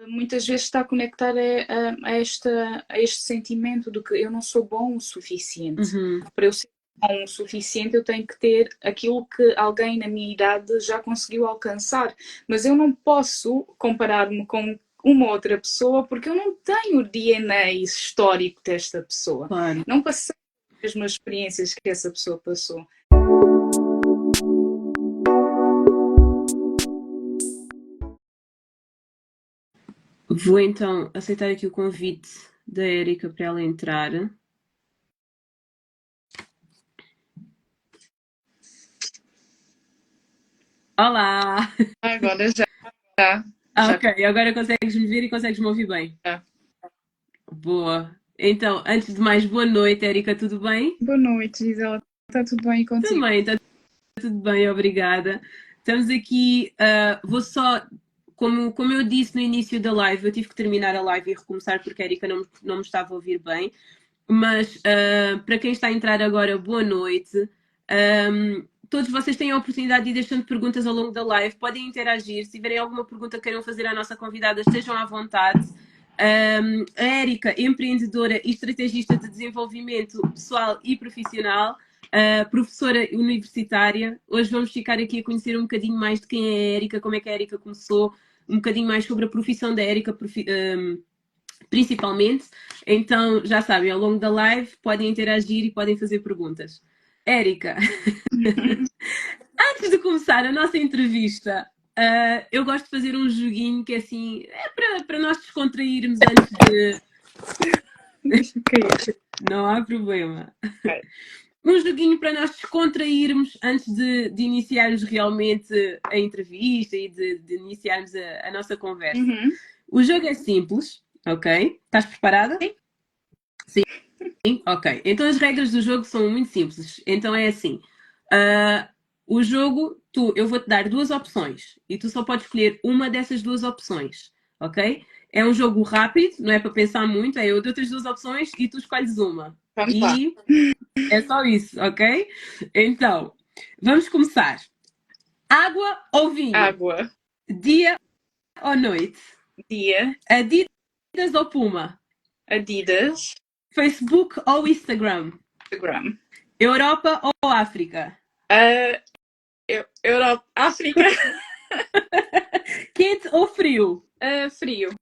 muitas vezes está conectada a este sentimento de que eu não sou bom o suficiente. Para eu ser bom o suficiente, eu tenho que ter aquilo que alguém na minha idade já conseguiu alcançar. Mas eu não posso comparar-me com uma outra pessoa porque eu não tenho o DNA histórico desta pessoa. Claro. Não passei as mesmas experiências que essa pessoa passou. Vou então aceitar aqui o convite da Érica para ela entrar. Olá! Agora já. Ok, agora consegues me ver e consegues me ouvir bem. Boa. Então, antes de mais, boa noite, Érica, tudo bem? Boa noite, Gisela. Está tudo bem contigo? Também, está tudo bem, obrigada. Estamos aqui, vou só, como eu disse no início da live, eu tive que terminar a live e recomeçar porque a Érica não me estava a ouvir bem, mas para quem está a entrar agora, boa noite. Todos vocês têm a oportunidade de ir deixando perguntas ao longo da live, podem interagir, se tiverem alguma pergunta que queiram fazer à nossa convidada, estejam à vontade. A Érica, empreendedora e estrategista de desenvolvimento pessoal e profissional, professora universitária. Hoje vamos ficar aqui a conhecer um bocadinho mais de quem é a Érica, como é que a Érica começou, um bocadinho mais sobre a profissão da Érica, principalmente. Então, já sabem, ao longo da live podem interagir e podem fazer perguntas. Érica, antes de começar a nossa entrevista, eu gosto de fazer um joguinho que assim é para nós descontrairmos antes de. Não há problema. Um joguinho para nós descontrairmos antes de iniciarmos realmente a entrevista e de iniciarmos a nossa conversa. O jogo é simples, ok? Estás preparada? Sim. Sim? Ok. Então as regras do jogo são muito simples. Então é assim. O jogo, eu vou-te dar duas opções e tu só podes escolher uma dessas duas opções, ok? É um jogo rápido, não é para pensar muito, eu dou-te as duas opções e tu escolhes uma. Vamos lá. É só isso, ok? Então, vamos começar. Água ou vinho? Água. Dia ou noite? Dia. Adidas ou Puma? Adidas. Facebook ou Instagram? Instagram. Europa ou África? Europa. África. Quente ou frio? Frio.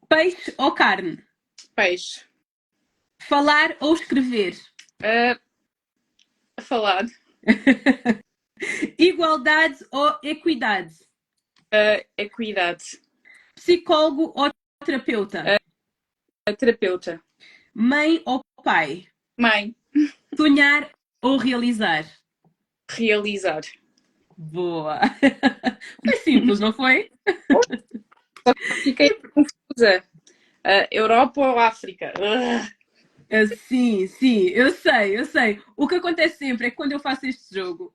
Peixe ou carne? Peixe. Falar ou escrever? Falar. Igualdade ou equidade? Equidade. Psicólogo ou terapeuta? Terapeuta. Mãe ou pai? Mãe. Sonhar ou realizar? Realizar. Boa! Foi simples, não foi? Fiquei confusa. Europa ou África? Sim, sim, eu sei. O que acontece sempre é que quando eu faço este jogo,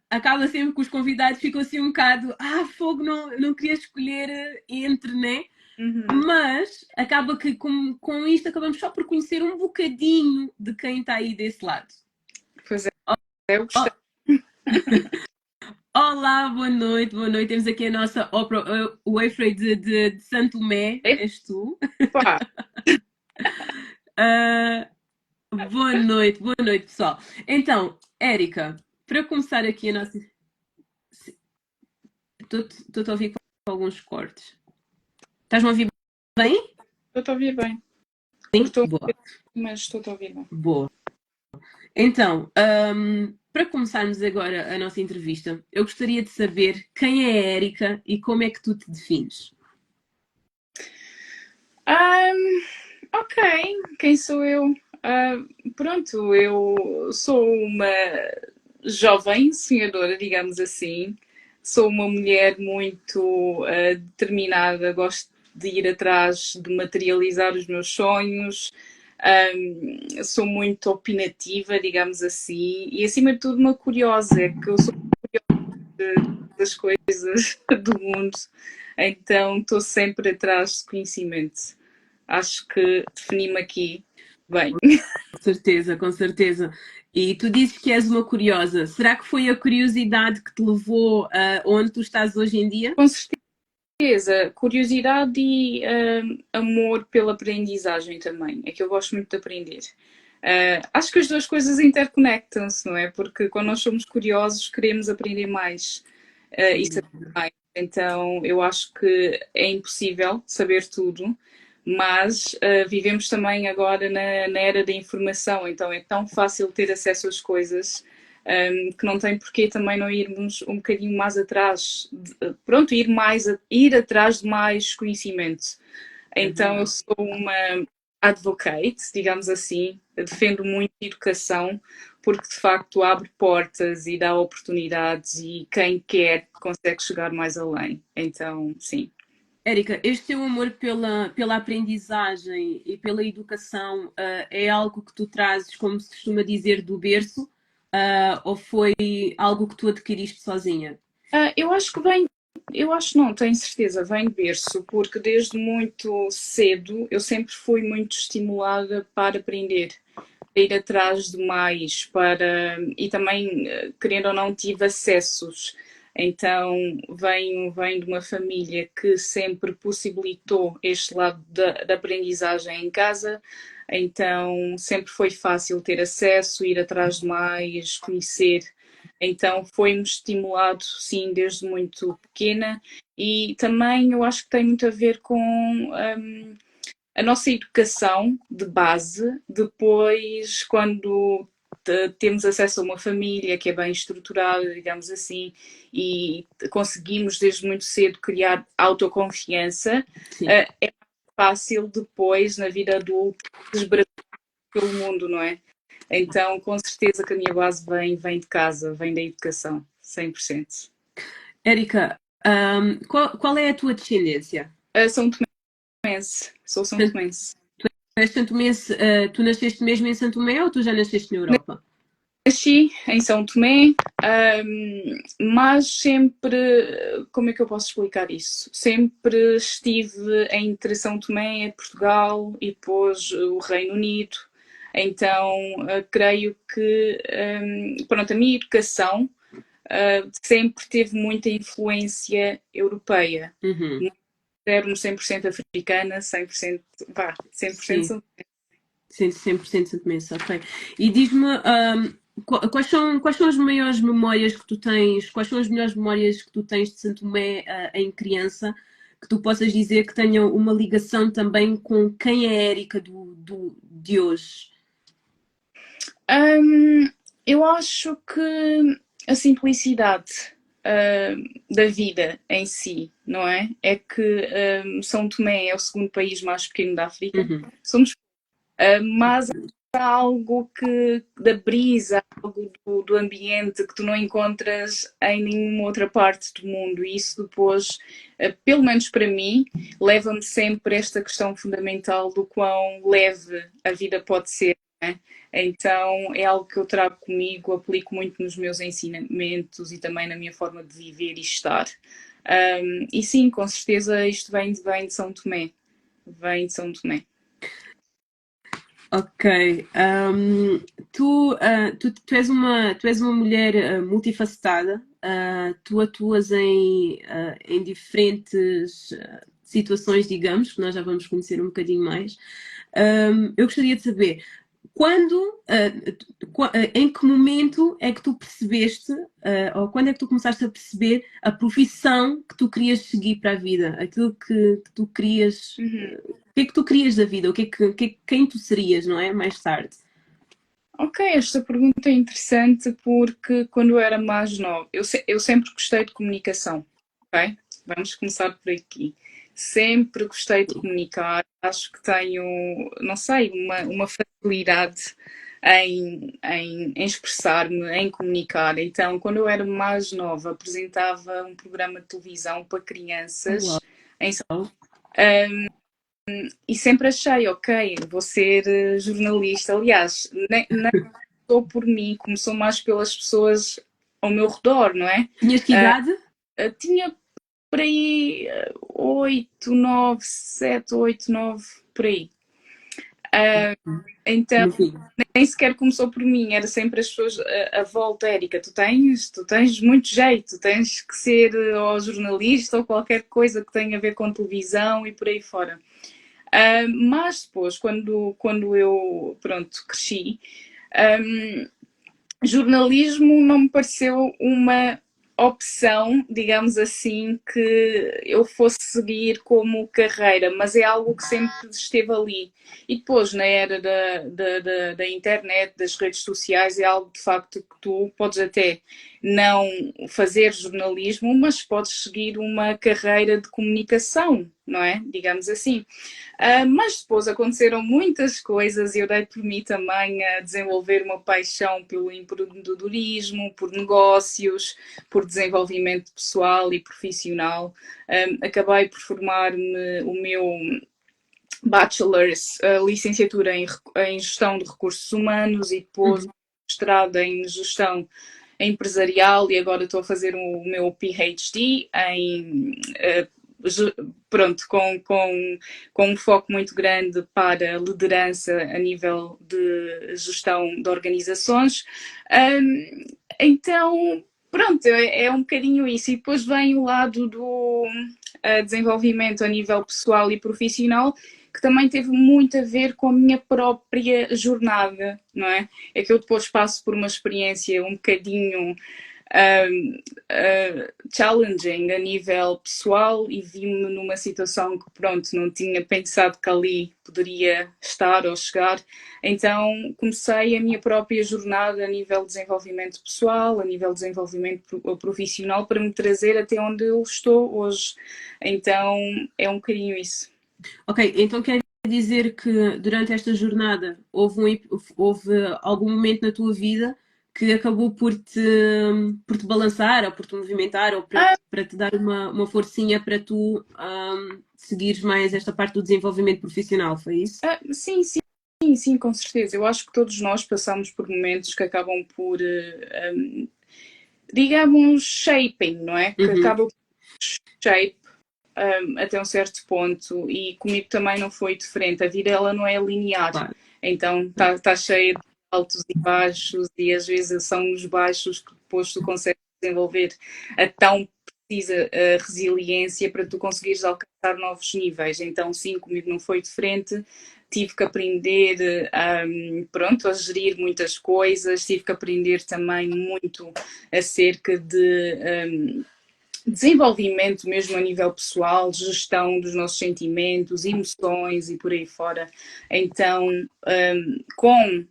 acaba sempre que os convidados ficam assim um bocado, fogo, não queria escolher entre, né? Mas acaba que com isto acabamos só por conhecer um bocadinho de quem está aí desse lado. Pois é, eu gostei. Olá, boa noite. Temos aqui a nossa Oprah Winfrey de Santo Tomé. És tu? Boa noite, pessoal. Então, Érica, para começar aqui a nossa. Estou a ouvir com alguns cortes. Estás-me a ouvir bem? Estou a ouvir bem. Sim, estou boa. Mas estou a ouvir bem. Boa. Então, para começarmos agora a nossa entrevista, eu gostaria de saber quem é a Érica e como é que tu te defines. Ok, quem sou eu? Pronto, eu sou uma jovem sonhadora, digamos assim. Sou uma mulher muito determinada, gosto de ir atrás de materializar os meus sonhos. Sou muito opinativa, digamos assim, e acima de tudo uma curiosa, é que eu sou curiosa das coisas do mundo, então estou sempre atrás de conhecimento. Acho que defini-me aqui bem. Com certeza. E tu dizes que és uma curiosa. Será que foi a curiosidade que te levou onde tu estás hoje em dia? Com certeza certeza, curiosidade e amor pela aprendizagem também. É que eu gosto muito de aprender. Acho que as duas coisas interconectam-se, não é? Porque quando nós somos curiosos, queremos aprender mais e saber mais. Então, eu acho que é impossível saber tudo, mas vivemos também agora na era da informação, então é tão fácil ter acesso às coisas que não tem porquê também não irmos um bocadinho mais atrás, pronto, ir atrás de mais conhecimento. Então eu sou uma advocate, digamos assim, defendo muito a educação porque de facto abre portas e dá oportunidades e quem quer consegue chegar mais além. Então, sim. Érica, este teu amor pela aprendizagem e pela educação, é algo que tu trazes, como se costuma dizer, do berço, ou foi algo que tu adquiriste sozinha? Eu acho que vem, eu acho não, tenho certeza, vem de berço, porque desde muito cedo eu sempre fui muito estimulada para aprender, para ir atrás de mais, e também, querendo ou não, tive acessos. Então, venho de uma família que sempre possibilitou este lado da aprendizagem em casa, então sempre foi fácil ter acesso, ir atrás de mais, conhecer. Então foi-me estimulado, sim, desde muito pequena e também eu acho que tem muito a ver com a nossa educação de base. Depois, quando temos acesso a uma família que é bem estruturada, digamos assim, e conseguimos desde muito cedo criar autoconfiança, Sim. é fácil depois, na vida adulta, desbravar pelo mundo, não é? Então, com certeza que a minha base vem de casa, vem da educação, 100%. Érica, qual é a tua descendência? São Tomense, sou São Portanto, Tomense. tu és santomense, tu nasceste mesmo em Santo Tomé ou tu já nasceste na Europa? Nasci em São Tomé, mas sempre, como é que eu posso explicar isso? Sempre estive entre São Tomé, Portugal e depois o Reino Unido. Então, creio que, pronto, a minha educação sempre teve muita influência europeia. Uhum. Não 100% africana, 100%, vá, 100% Sim, são 100% santomense, ok. E diz-me, quais são as maiores memórias que tu tens, quais são as melhores memórias que tu tens de Santo Tomé, em criança, que tu possas dizer que tenham uma ligação também com quem é a Érica de hoje? Hum, eu acho que a simplicidade da vida em si, não é? É que São Tomé é o segundo país mais pequeno da África. Uhum. Somos, mas há algo que da brisa, algo do ambiente que tu não encontras em nenhuma outra parte do mundo. E isso depois, pelo menos para mim, leva-me sempre a esta questão fundamental do quão leve a vida pode ser. Né? Então é algo que eu trago comigo, aplico muito nos meus ensinamentos e também na minha forma de viver e estar. E sim, com certeza isto vem de São Tomé. Vem de São Tomé. Ok. Tu és uma mulher multifacetada. Tu atuas em diferentes situações, digamos, que nós já vamos conhecer um bocadinho mais. Eu gostaria de saber em que momento é que tu percebeste, ou quando é que tu começaste a perceber a profissão que tu querias seguir para a vida, aquilo que tu querias, Uhum. o que é que tu querias da vida? Quem tu serias, não é? Mais tarde. Ok, esta pergunta é interessante porque quando eu era mais nova, eu sempre gostei de comunicação, ok? Vamos começar por aqui. Sempre gostei de comunicar, acho que tenho, não sei, uma facilidade em expressar-me, em comunicar. Então, quando eu era mais nova, apresentava um programa de televisão para crianças em Uau. e sempre achei, ok, vou ser jornalista. Aliás, nem começou por mim, começou mais pelas pessoas ao meu redor, não é? Tinhas que idade? Tinha por aí 8, 9, 7, 8, 9, por aí. Então, No fim. nem sequer começou por mim, era sempre as pessoas à volta, Érica, tu tens muito jeito, tens que ser ou jornalista ou qualquer coisa que tenha a ver com televisão e por aí fora. Mas depois, quando eu, pronto, cresci, jornalismo não me pareceu uma opção, digamos assim, que eu fosse seguir como carreira, mas é algo que sempre esteve ali. E depois, na era da internet, das redes sociais, é algo de facto que tu podes até não fazer jornalismo, mas podes seguir uma carreira de comunicação, não é? Digamos assim. Mas depois aconteceram muitas coisas e eu dei por mim também a desenvolver uma paixão pelo empreendedorismo, por negócios, por desenvolvimento pessoal e profissional. Acabei por formar-me o meu bachelor's, licenciatura em gestão de recursos humanos e depois mestrado em gestão empresarial e agora estou a fazer o meu PhD em pronto, com um foco muito grande para liderança a nível de gestão de organizações. Então, pronto, é um bocadinho isso. E depois vem o lado do desenvolvimento a nível pessoal e profissional, que também teve muito a ver com a minha própria jornada, não é? É que eu depois passo por uma experiência um bocadinho challenging a nível pessoal e vi-me numa situação que, pronto, não tinha pensado que ali poderia estar ou chegar. Então comecei a minha própria jornada a nível de desenvolvimento pessoal, a nível de desenvolvimento profissional para me trazer até onde eu estou hoje. Então é um bocadinho isso. Ok, então quer dizer que durante esta jornada houve algum momento na tua vida que acabou por te balançar ou por te movimentar ou para te dar uma forcinha para tu seguires mais esta parte do desenvolvimento profissional, foi isso? Sim, sim. Sim, sim, com certeza. Eu acho que todos nós passamos por momentos que acabam por, digamos, shaping, não é? Que acabam por shape até um certo ponto e comigo também não foi diferente. A vida ela não é linear, Claro. então está cheia de altos e baixos e às vezes são os baixos que depois tu consegues desenvolver a tão precisa resiliência para tu conseguires alcançar novos níveis. Então sim, comigo não foi diferente. Tive que aprender, pronto, a gerir muitas coisas, tive que aprender também muito acerca de desenvolvimento mesmo a nível pessoal, gestão dos nossos sentimentos, emoções e por aí fora. Então, com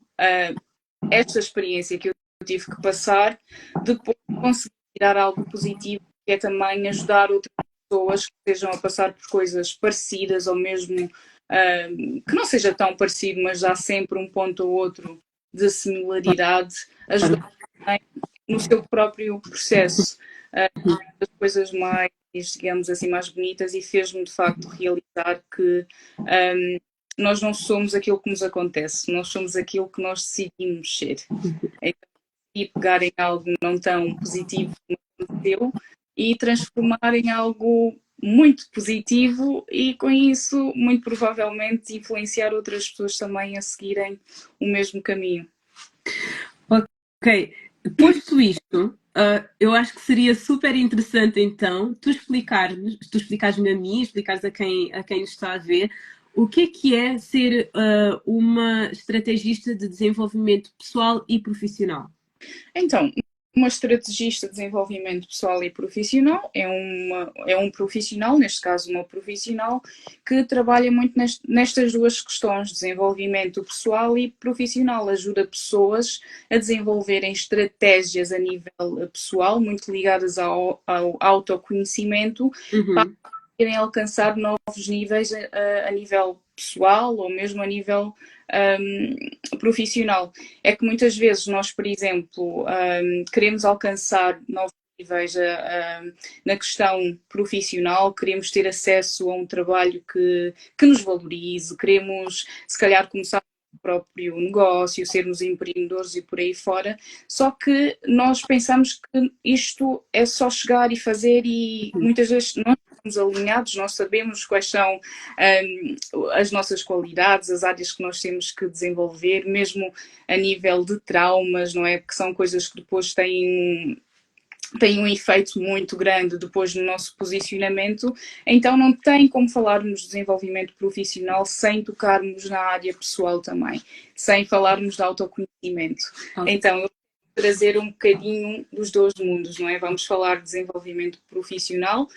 esta experiência que eu tive que passar, depois consegui tirar algo positivo, que é também ajudar outras pessoas que estejam a passar por coisas parecidas ou mesmo que não seja tão parecido, mas há sempre um ponto ou outro de similaridade, ajudar também no seu próprio processo. Das coisas mais, digamos assim, mais bonitas e fez-me de facto realizar que nós não somos aquilo que nos acontece, nós somos aquilo que nós decidimos ser. Então, e pegar em algo não tão positivo como aconteceu e transformar em algo muito positivo e com isso, muito provavelmente, influenciar outras pessoas também a seguirem o mesmo caminho. Ok, posto isto, eu acho que seria super interessante então tu explicares-me a mim, explicares a quem nos está a ver, o que é ser uma estrategista de desenvolvimento pessoal e profissional. Então, uma estrategista de desenvolvimento pessoal e profissional é um profissional, neste caso uma profissional, que trabalha muito nestas duas questões, desenvolvimento pessoal e profissional. Ajuda pessoas a desenvolverem estratégias a nível pessoal, muito ligadas ao autoconhecimento, para irem alcançar novos níveis a nível pessoal ou mesmo a nível profissional. É que muitas vezes nós, por exemplo, queremos alcançar novos níveis na questão profissional, queremos ter acesso a um trabalho que nos valorize, queremos se calhar começar o próprio negócio, sermos empreendedores e por aí fora, só que nós pensamos que isto é só chegar e fazer e muitas vezes não estamos alinhados, nós sabemos quais são as nossas qualidades, as áreas que nós temos que desenvolver, mesmo a nível de traumas, não é? Porque são coisas que depois têm um efeito muito grande depois no nosso posicionamento, então não tem como falarmos de desenvolvimento profissional sem tocarmos na área pessoal também, sem falarmos de autoconhecimento. Então, eu vou trazer um bocadinho dos dois mundos, não é? Vamos falar de desenvolvimento profissional,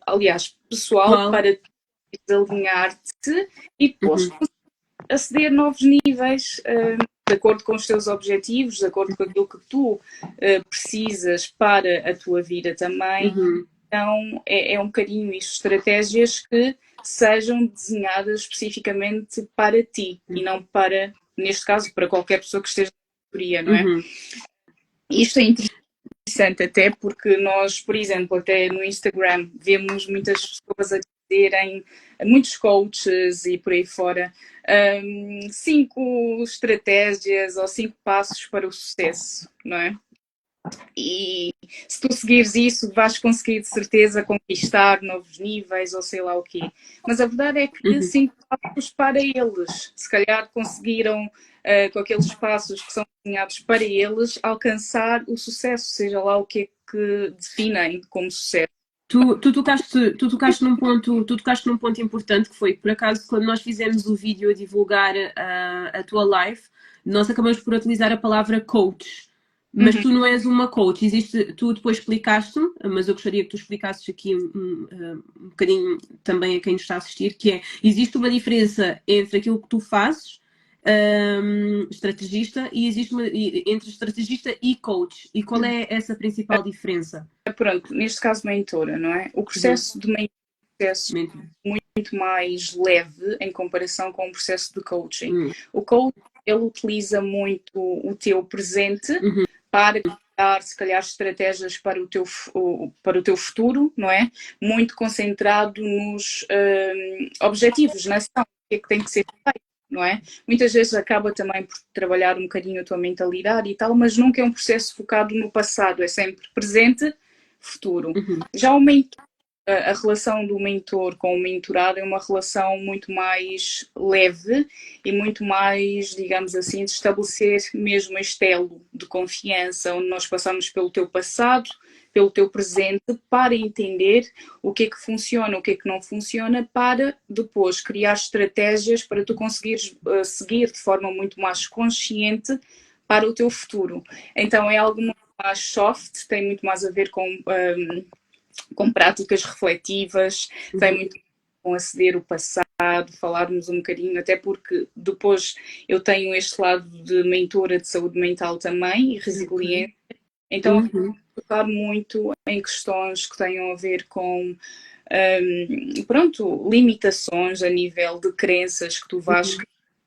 aliás, pessoal, para alinhar-te e depois aceder a novos níveis de acordo com os teus objetivos, de acordo com aquilo que tu precisas para a tua vida também. Então é um bocadinho isso, estratégias que sejam desenhadas especificamente para ti e não para, neste caso, para qualquer pessoa que esteja na teoria, não é? Isto é interessante até porque nós, por exemplo, até no Instagram vemos muitas pessoas a dizerem, muitos coaches e por aí fora, 5 estratégias ou 5 passos para o sucesso, não é? E se tu seguires isso, vais conseguir de certeza conquistar novos níveis ou sei lá o quê. Mas a verdade é que 5 passos para eles. Se calhar conseguiram, com aqueles passos que são desenhados para eles, alcançar o sucesso, seja lá o que é que definem como sucesso. Tu tocaste num ponto importante que foi, por acaso, quando nós fizemos o vídeo a divulgar a tua live, nós acabamos por utilizar a palavra coach. Mas tu não és uma coach, tu depois explicaste, mas eu gostaria que tu explicasses aqui um bocadinho também a quem nos está a assistir, que é, existe uma diferença entre aquilo que tu fazes, estrategista, e entre estrategista e coach. E qual é essa principal diferença? Pronto, neste caso mentora, não é? O processo de mentor é um processo muito mais leve em comparação com o processo de coaching. O coach, ele utiliza muito o teu presente para criar, se calhar, estratégias para o teu futuro, não é? Muito concentrado nos objetivos, na ação, o que é que tem que ser feito, não é? Muitas vezes acaba também por trabalhar um bocadinho a tua mentalidade e tal, mas nunca é um processo focado no passado, é sempre presente, futuro. Já o mentor, a relação do mentor com o mentorado é uma relação muito mais leve e muito mais, digamos assim, de estabelecer mesmo este elo de confiança, onde nós passamos pelo teu passado, pelo teu presente, para entender o que é que funciona, o que é que não funciona, para depois criar estratégias para tu conseguires seguir de forma muito mais consciente para o teu futuro. Então é algo muito mais soft, tem muito mais a ver com práticas refletivas, tem muito com aceder o passado, falarmos um bocadinho, até porque depois eu tenho este lado de mentora de saúde mental também e resiliência, então focar muito em questões que tenham a ver com limitações a nível de crenças que tu vais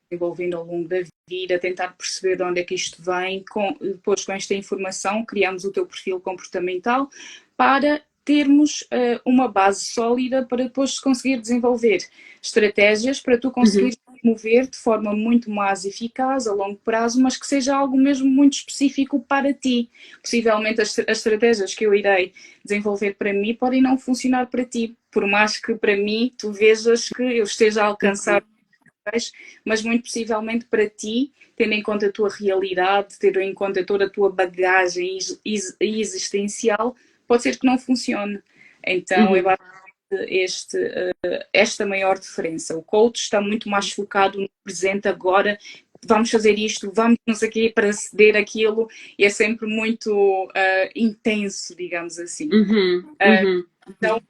desenvolvendo ao longo da vida, tentar perceber de onde é que isto vem, depois com esta informação criamos o teu perfil comportamental para termos uma base sólida para depois conseguir desenvolver estratégias para tu conseguires mover de forma muito mais eficaz a longo prazo, mas que seja algo mesmo muito específico para ti. Possivelmente as estratégias que eu irei desenvolver para mim podem não funcionar para ti, por mais que para mim tu vejas que eu esteja a alcançar, mas muito possivelmente para ti, tendo em conta a tua realidade, tendo em conta toda a tua bagagem existencial, pode ser que não funcione. Então é esta maior diferença. O coach está muito mais focado no presente agora, vamos fazer isto, vamos não sei o quê para ceder aquilo, e é sempre muito intenso, digamos assim. Então,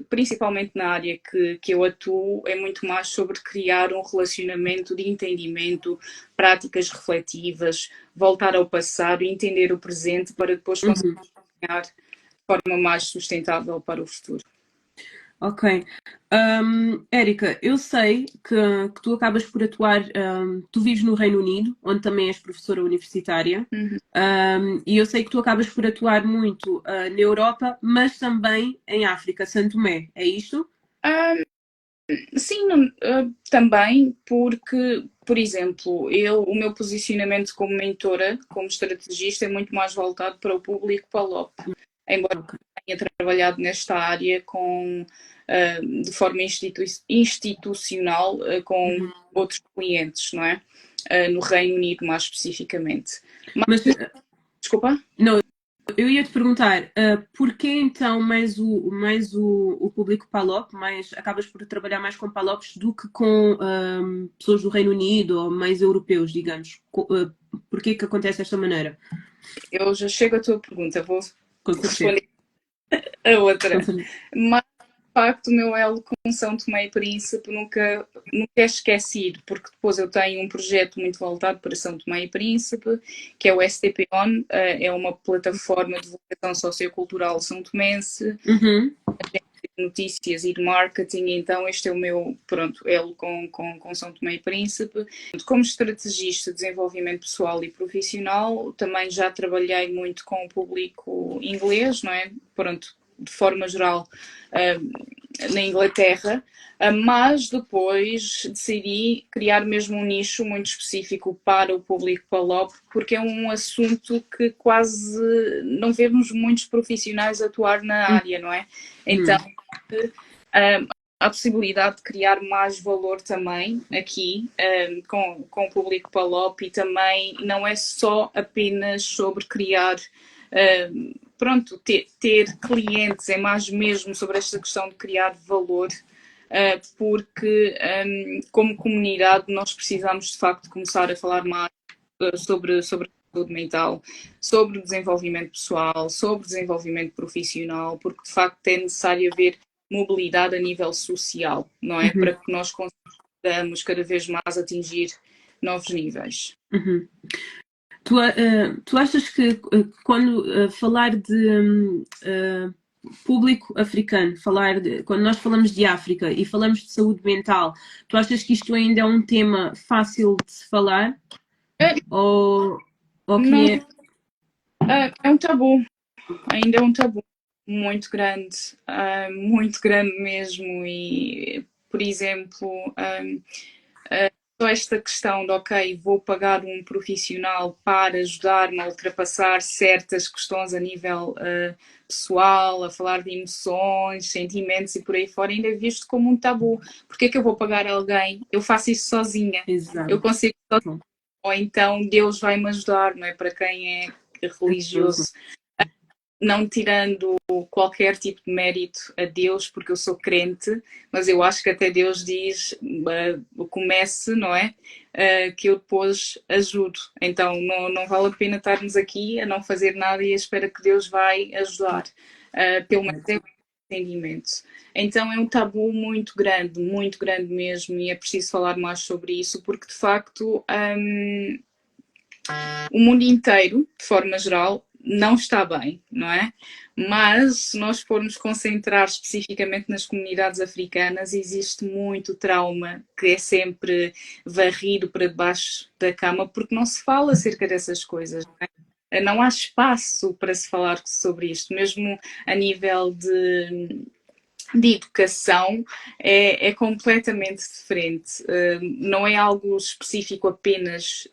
principalmente na área que eu atuo, é muito mais sobre criar um relacionamento de entendimento, práticas refletivas, voltar ao passado e entender o presente para depois conseguir caminhar de forma mais sustentável para o futuro. Ok. Érica, eu sei que tu acabas por atuar, tu vives no Reino Unido, onde também és professora universitária, e eu sei que tu acabas por atuar muito na Europa, mas também em África, São Tomé, é isto? Sim, também porque, por exemplo, o meu posicionamento como mentora, como estrategista, é muito mais voltado para o público PALOP, embora tinha trabalhado nesta área de forma institucional com outros clientes, não é? No Reino Unido, mais especificamente. Mas, Desculpa? não, eu ia te perguntar, porquê então mais o público PALOP, acabas por trabalhar mais com PALOPs do que com pessoas do Reino Unido ou mais europeus, digamos? Porquê que acontece desta maneira? Eu já chego à tua pergunta, vou Com certeza. responder a Com outra. certeza. Mas, de facto, o meu elo com São Tomé e Príncipe nunca é esquecido, porque depois eu tenho um projeto muito voltado para São Tomé e Príncipe, que é o STP ON, é uma plataforma de divulgação sociocultural são tomense, Uhum. de notícias e de marketing, então este é o meu, pronto, elo com São Tomé e Príncipe. Como estrategista de desenvolvimento pessoal e profissional, também já trabalhei muito com o público inglês, não é? Pronto, de forma geral, na Inglaterra, mas depois decidi criar mesmo um nicho muito específico para o público PALOP, porque é um assunto que quase não vemos muitos profissionais atuar na área, não é? Então, a possibilidade de criar mais valor também aqui com o público PALOP e também não é só apenas sobre criar pronto, ter clientes, é mais mesmo sobre esta questão de criar valor, porque como comunidade nós precisamos de facto começar a falar mais sobre a saúde mental, sobre desenvolvimento pessoal, sobre desenvolvimento profissional, porque de facto é necessário haver mobilidade a nível social, não é? Para que nós consigamos cada vez mais atingir novos níveis. Tu achas que quando falar de público africano, quando nós falamos de África e falamos de saúde mental, tu achas que isto ainda é um tema fácil de se falar? Ou Não, que é um tabu, ainda é um tabu muito grande mesmo. E, por exemplo, só esta questão de, ok, vou pagar um profissional para ajudar-me a ultrapassar certas questões a nível pessoal, a falar de emoções, sentimentos e por aí fora, ainda é visto como um tabu. Porque é que eu vou pagar alguém? Eu faço isso sozinha. Exato. Eu consigo sozinha. Ou então Deus vai me ajudar, não é? Para quem é religioso. Não tirando qualquer tipo de mérito a Deus, porque eu sou crente, mas eu acho que até Deus diz, comece, não é? Que eu depois ajudo. Então não vale a pena estarmos aqui a não fazer nada e a espera que Deus vai ajudar. Pelo menos é o entendimento. Então é um tabu muito grande mesmo, e é preciso falar mais sobre isso, porque de facto o mundo inteiro, de forma geral, não está bem, não é? Mas se nós formos concentrar especificamente nas comunidades africanas, existe muito trauma que é sempre varrido para debaixo da cama porque não se fala acerca dessas coisas, não é? Não há espaço para se falar sobre isto, mesmo a nível de educação é completamente diferente. Não é algo específico apenas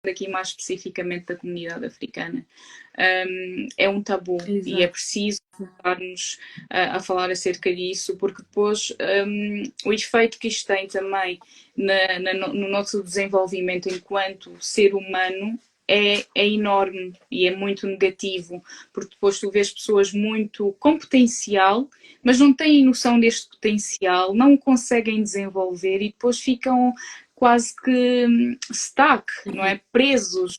aqui mais especificamente da comunidade africana. É um tabu. Exato. E é preciso estarmos a falar acerca disso, porque depois o efeito que isto tem também no nosso desenvolvimento enquanto ser humano é enorme e é muito negativo, porque depois tu vês pessoas muito com potencial, mas não têm noção deste potencial, não o conseguem desenvolver e depois ficam quase que stuck, não é? Presos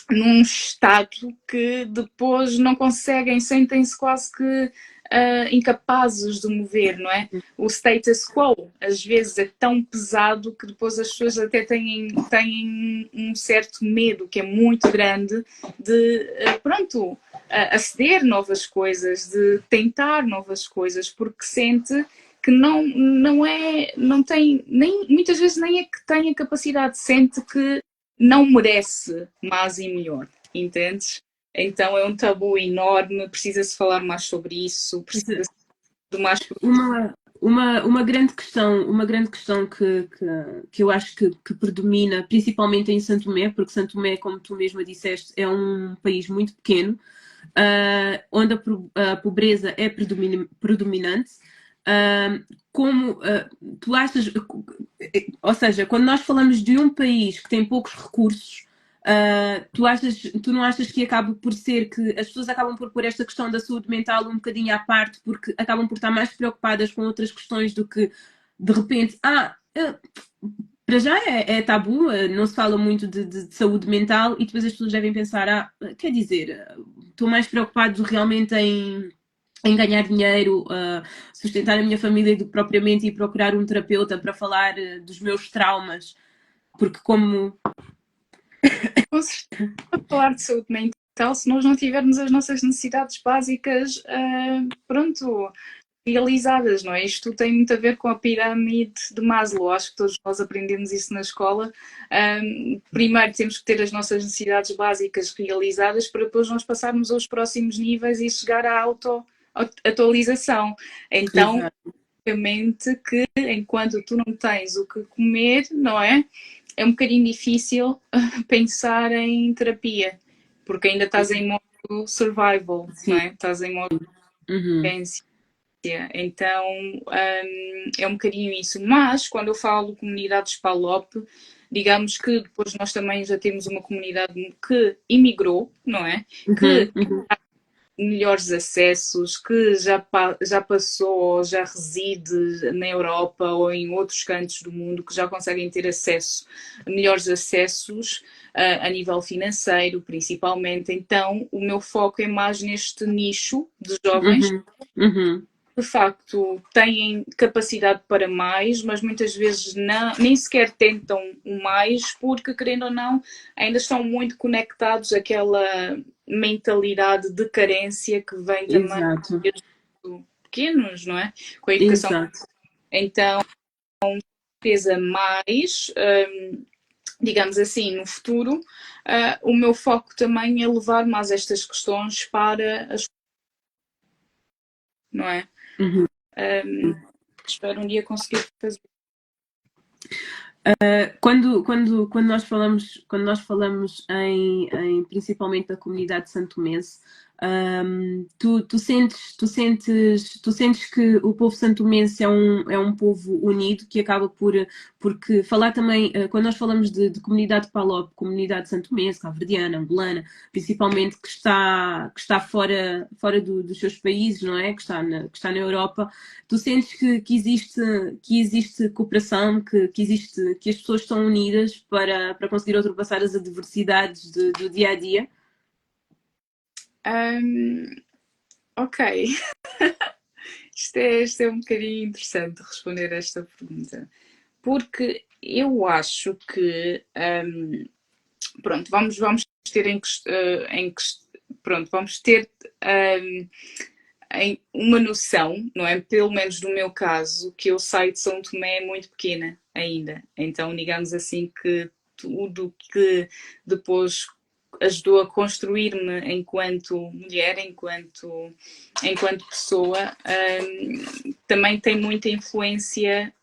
num estado que depois não conseguem, sentem-se quase que incapazes de mover, não é? O status quo às vezes é tão pesado que depois as pessoas até têm um certo medo que é muito grande de, pronto, aceder novas coisas, de tentar novas coisas, porque sente que não tem, nem, muitas vezes nem é que tem a capacidade, sente que não merece mais e melhor, entendes? Então é um tabu enorme, precisa-se falar mais sobre isso, precisa-se de mais uma grande questão que eu acho que predomina, principalmente em Santo Tomé, porque Santo Tomé, como tu mesma disseste, é um país muito pequeno, onde a pobreza é predominante. Como tu achas, ou seja, quando nós falamos de um país que tem poucos recursos, tu não achas que acaba por ser que as pessoas acabam por pôr esta questão da saúde mental um bocadinho à parte porque acabam por estar mais preocupadas com outras questões do que de repente, para já é tabu, não se fala muito de saúde mental e depois as pessoas devem pensar, quer dizer, estou mais preocupado realmente em ganhar dinheiro, sustentar a minha família do que propriamente ir procurar um terapeuta para falar dos meus traumas, porque como Com certeza, falar de saúde mental, se nós não tivermos as nossas necessidades básicas, pronto, realizadas, não é? Isto tem muito a ver com a pirâmide de Maslow, acho que todos nós aprendemos isso na escola. Primeiro temos que ter as nossas necessidades básicas realizadas para depois nós passarmos aos próximos níveis e chegar à auto-atualização. Então, exato, obviamente que enquanto tu não tens o que comer, não é? É um bocadinho difícil pensar em terapia, porque ainda estás em modo survival, não sim, é? Estás em modo uhum, sobrevivência. Então é um bocadinho isso. Mas quando eu falo comunidades PALOP, digamos que depois nós também já temos uma comunidade que imigrou, não é? uhum, Que uhum, melhores acessos, que já passou ou já reside na Europa ou em outros cantos do mundo, que já conseguem ter acesso, melhores acessos a nível financeiro, principalmente. Então, o meu foco é mais neste nicho de jovens uhum, uhum, de facto têm capacidade para mais, mas muitas vezes não, nem sequer tentam o mais, porque, querendo ou não, ainda estão muito conectados àquela mentalidade de carência que vem também exato, desde pequenos, não é? Com a educação. exato. Então, pesa mais, digamos assim, no futuro, o meu foco também é levar mais estas questões para as, não é? Uhum. Espero um dia conseguir fazer. Quando nós falamos em principalmente da comunidade santomense, tu sentes que o povo santomense é um povo unido que acaba porque falar também, quando nós falamos de comunidade PALOP, comunidade santomense, cabo-verdiana, angolana, principalmente que está fora dos seus países, não é? Que está na Europa, tu sentes que existe cooperação, que as pessoas estão unidas para conseguir ultrapassar as adversidades do dia a dia? Um, ok, isto é um bocadinho interessante responder esta pergunta, porque eu acho que, pronto, vamos ter pronto, vamos ter em uma noção, não é? Pelo menos no meu caso, que eu saio de São Tomé é muito pequena ainda, então digamos assim que tudo que depois ajudou a construir-me enquanto mulher, enquanto pessoa, também tem muita influência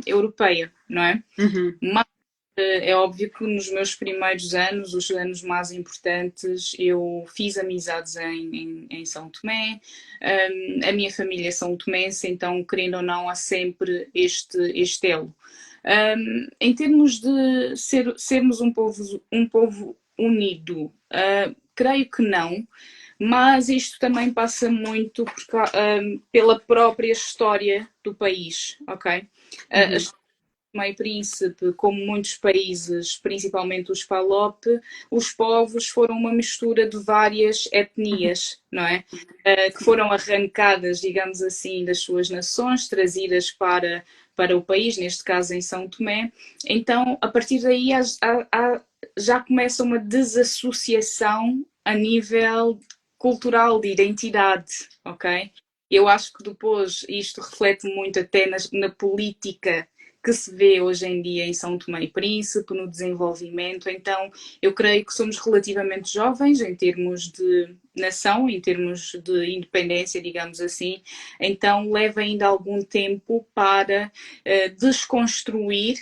europeia, não é? Uhum, Mas é óbvio que nos meus primeiros anos, os anos mais importantes, eu fiz amizades em São Tomé, a minha família é são tomense, então, querendo ou não, há sempre este elo. Em termos de sermos um povo unido, creio que não, mas isto também passa muito pela própria história do país, ok? A uhum, Meio Príncipe, como muitos países, principalmente os PALOP, os povos foram uma mistura de várias etnias, não é? Que foram arrancadas, digamos assim, das suas nações, trazidas para o país, neste caso em São Tomé. Então, a partir daí, já começa uma desassociação a nível cultural, de identidade, ok? Eu acho que depois isto reflete muito até na política que se vê hoje em dia em São Tomé e Príncipe, no desenvolvimento. Então, eu creio que somos relativamente jovens em termos de nação, em termos de independência, digamos assim. Então, leva ainda algum tempo para desconstruir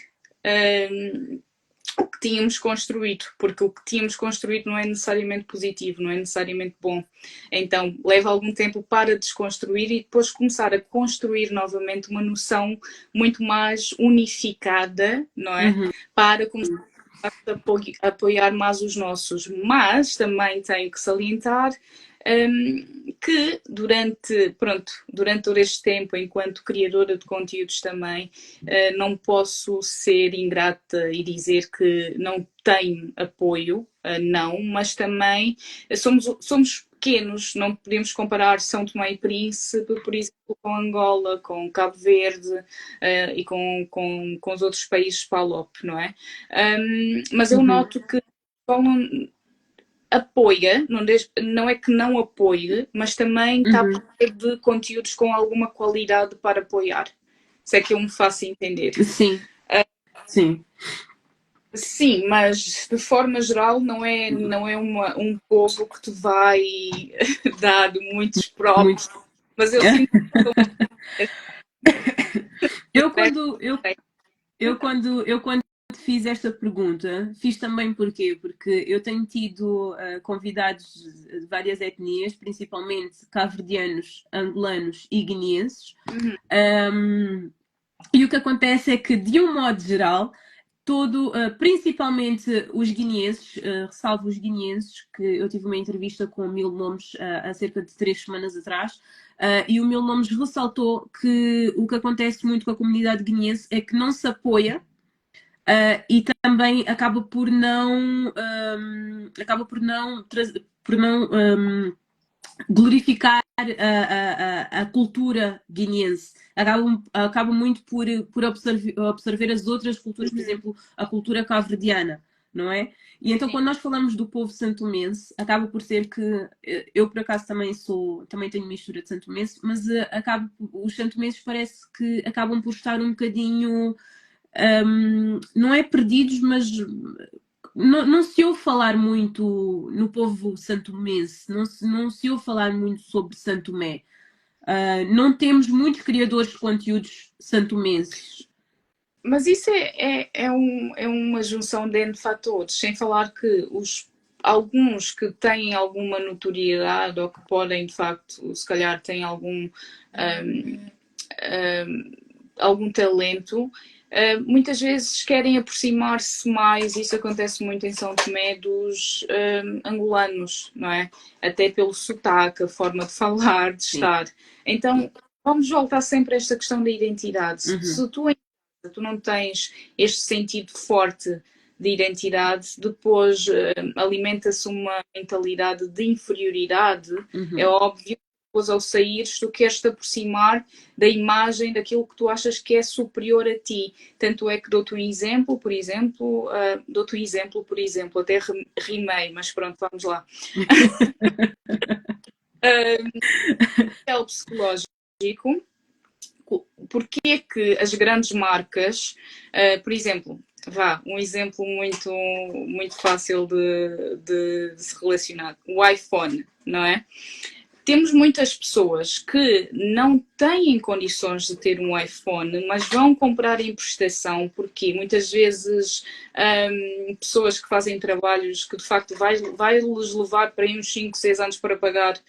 o que tínhamos construído, porque o que tínhamos construído não é necessariamente positivo, não é necessariamente bom. Então, leva algum tempo para desconstruir e depois começar a construir novamente uma noção muito mais unificada, não é? Uhum. Para começar a apoiar mais os nossos. Mas também tenho que salientar que durante todo este tempo, enquanto criadora de conteúdos também, não posso ser ingrata e dizer que não tenho apoio, não, mas também somos pequenos, não podemos comparar São Tomé e Príncipe, por exemplo, com Angola, com Cabo Verde e com os outros países PALOP, não é? Mas eu noto que apoia, não é que não apoie, mas também está a precisar de conteúdos com alguma qualidade para apoiar. Se é que eu me faço entender. Sim, sim. Sim, mas de forma geral não é um povo que te vai dar muitos próprios. Mas eu sinto que eu quando te fiz esta pergunta, fiz também porquê? Porque eu tenho tido convidados de várias etnias, principalmente cabo-verdianos, angolanos e guineenses. E o que acontece é que, de um modo geral, principalmente os guineenses, ressalvo os guineenses, que eu tive uma entrevista com o Mil Nomes há cerca de 3 semanas atrás, e o Mil Nomes ressaltou que o que acontece muito com a comunidade guineense é que não se apoia e também acaba por não glorificar a cultura guineense. Acabam muito por observar as outras culturas, por exemplo, a cultura cabo-verdiana, não é? E então, quando nós falamos do povo santomense, acaba por ser que eu, por acaso, também tenho mistura de santomense, mas os santomenses parece que acabam por estar um bocadinho, não é perdidos, mas não se ouve falar muito no povo santomense, não se ouve falar muito sobre Santo Tomé. Não temos muitos criadores de conteúdos santomenses. Mas isso é uma junção de N fatores, sem falar que alguns que têm alguma notoriedade ou que podem, de facto, se calhar têm algum talento, muitas vezes querem aproximar-se mais, isso acontece muito em São Tomé, dos angolanos, não é? Até pelo sotaque, a forma de falar, de estar. Então, vamos voltar sempre a esta questão da identidade. Se tu não tens este sentido forte de identidade, depois alimenta-se uma mentalidade de inferioridade, é óbvio. Depois, ao saíres, tu queres te aproximar da imagem daquilo que tu achas que é superior a ti. Tanto é que dou-te um exemplo, por exemplo, até rimei, mas pronto, vamos lá. Psicológico, porque que as grandes marcas, por exemplo, um exemplo muito, muito fácil de se relacionar, o iPhone, não é? Temos muitas pessoas que não têm condições de ter um iPhone, mas vão comprar em prestação, porque muitas vezes pessoas que fazem trabalhos que de facto vai-lhes levar para aí uns 5, 6 anos para pagar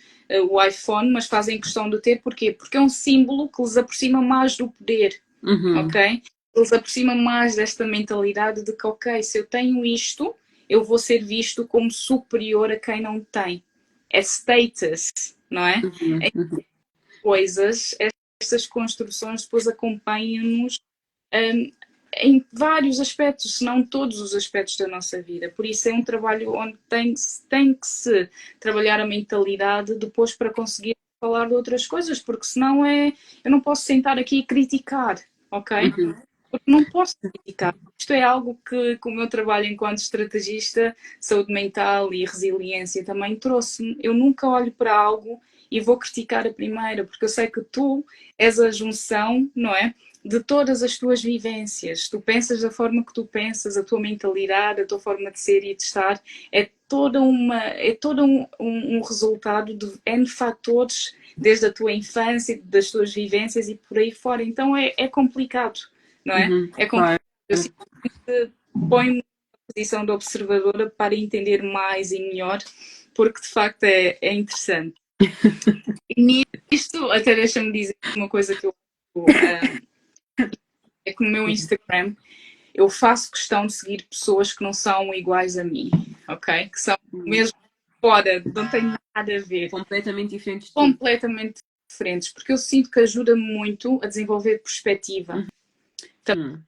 o iPhone, mas fazem questão de ter, porquê? Porque é um símbolo que lhes aproxima mais do poder, ok? Eles aproximam mais desta mentalidade de que, ok, se eu tenho isto, eu vou ser visto como superior a quem não tem. É status, não é? Estas construções depois acompanham-nos em vários aspectos, se não todos os aspectos da nossa vida. Por isso é um trabalho onde tem que se trabalhar a mentalidade depois para conseguir falar de outras coisas, porque senão eu não posso sentar aqui e criticar, ok? Porque não posso criticar. Isto é algo que o meu trabalho enquanto estrategista, saúde mental e resiliência também trouxe-me. Eu nunca olho para algo e vou criticar a primeira, porque eu sei que tu és a junção, não é? de todas as tuas vivências. Tu pensas da forma que tu pensas, a tua mentalidade, a tua forma de ser e de estar, é todo um resultado de N fatores, desde a tua infância, das tuas vivências e por aí fora. Então é complicado, não é? É complicado. Claro. Eu simplesmente ponho-me na posição de observadora para entender mais e melhor, porque de facto é interessante. E nisto, até deixa-me dizer uma coisa que eu é que no meu Instagram eu faço questão de seguir pessoas que não são iguais a mim, ok? Que são mesmo fora, não têm nada a ver. Completamente diferentes de ti. Completamente diferentes, porque eu sinto que ajuda muito a desenvolver perspectiva. Também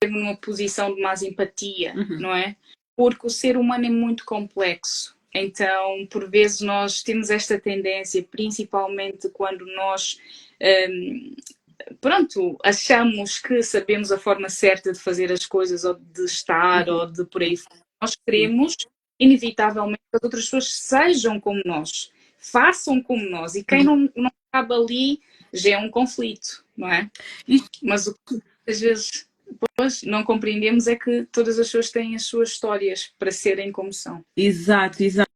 ter numa posição de mais empatia, não é? Porque o ser humano é muito complexo. Então, por vezes, nós temos esta tendência, principalmente quando nós pronto, achamos que sabemos a forma certa de fazer as coisas, ou de estar, ou de por aí fora. Nós queremos, inevitavelmente, que as outras pessoas sejam como nós, façam como nós, e quem não acaba ali já é um conflito, não é? Mas o que às vezes depois não compreendemos é que todas as pessoas têm as suas histórias para serem como são. Exato, exato.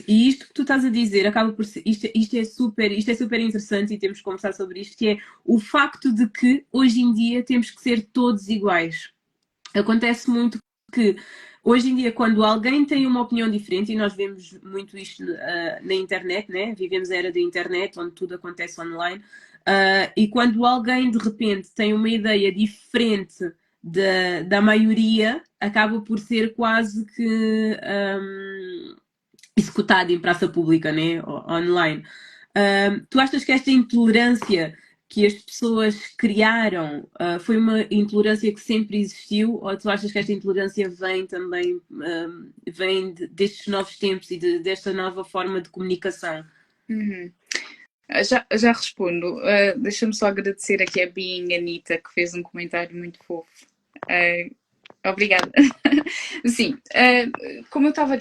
E isto que tu estás a dizer acaba por ser, isto é super interessante e temos que conversar sobre isto, que é o facto de que hoje em dia temos que ser todos iguais. Acontece muito que hoje em dia, quando alguém tem uma opinião diferente, e nós vemos muito isto na internet, né? Vivemos a era da internet, onde tudo acontece online, e quando alguém de repente tem uma ideia diferente da maioria, acaba por ser quase que executado em praça pública, né? Online. Tu achas que esta intolerância que as pessoas criaram foi uma intolerância que sempre existiu, ou tu achas que esta intolerância vem também vem destes novos tempos e desta nova forma de comunicação? Já respondo. Deixa-me só agradecer aqui a Being Anitta, que fez um comentário muito fofo. Obrigada. Sim, como eu estava a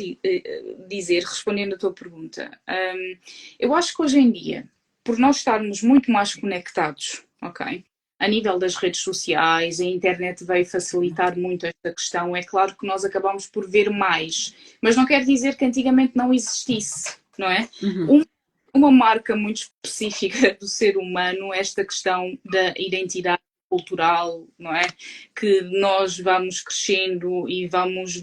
dizer, respondendo à tua pergunta, eu acho que hoje em dia, por nós estarmos muito mais conectados, ok? A nível das redes sociais, a internet veio facilitar muito esta questão. É claro que nós acabamos por ver mais, mas não quer dizer que antigamente não existisse, não é? Uma marca muito específica do ser humano, esta questão da identidade cultural, não é? Que nós vamos crescendo e vamos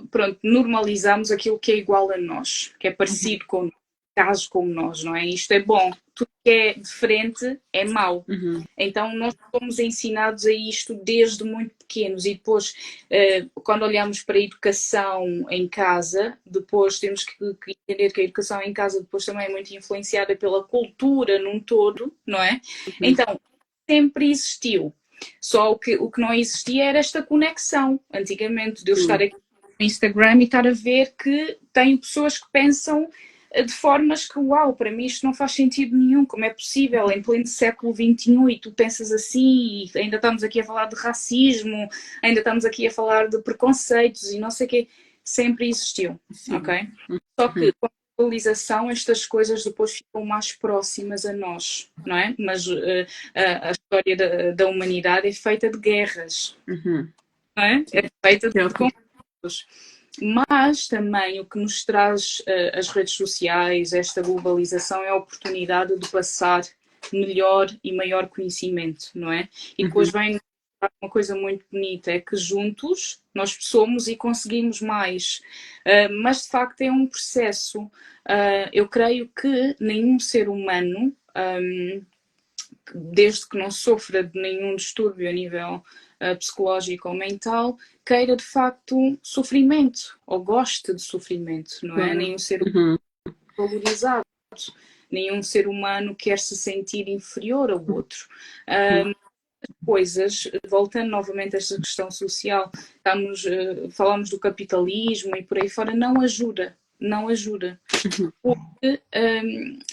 pronto, normalizamos aquilo que é igual a nós, que é parecido com casos como nós, não é? Isto é bom. Tudo que é diferente é mau. Então nós somos ensinados a isto desde muito pequenos e depois quando olhamos para a educação em casa, depois temos que entender que a educação em casa depois também é muito influenciada pela cultura num todo, não é? Então sempre existiu. Só o que não existia era esta conexão. Antigamente, de eu estar aqui no Instagram e estar a ver que tem pessoas que pensam de formas que, uau, para mim isto não faz sentido nenhum. Como é possível em pleno século XXI e tu pensas assim, e ainda estamos aqui a falar de racismo, ainda estamos aqui a falar de preconceitos e não sei o quê. Sempre existiu, ok? Só que com a globalização estas coisas depois ficam mais próximas a nós, não é? Mas a história da humanidade é feita de guerras, não é? É feita de conflitos. Mas também o que nos traz as redes sociais, esta globalização, é a oportunidade de passar melhor e maior conhecimento, não é? E depois vem uma coisa muito bonita, é que juntos nós somos e conseguimos mais. Mas de facto é um processo. Eu creio que nenhum ser humano, desde que não sofra de nenhum distúrbio a nível psicológico ou mental, queira de facto sofrimento ou goste de sofrimento, não é? Nenhum ser humano valorizado, nenhum ser humano quer se sentir inferior ao outro. Coisas, voltando novamente a esta questão social, falamos do capitalismo e por aí fora, não ajuda. Não ajuda. Porque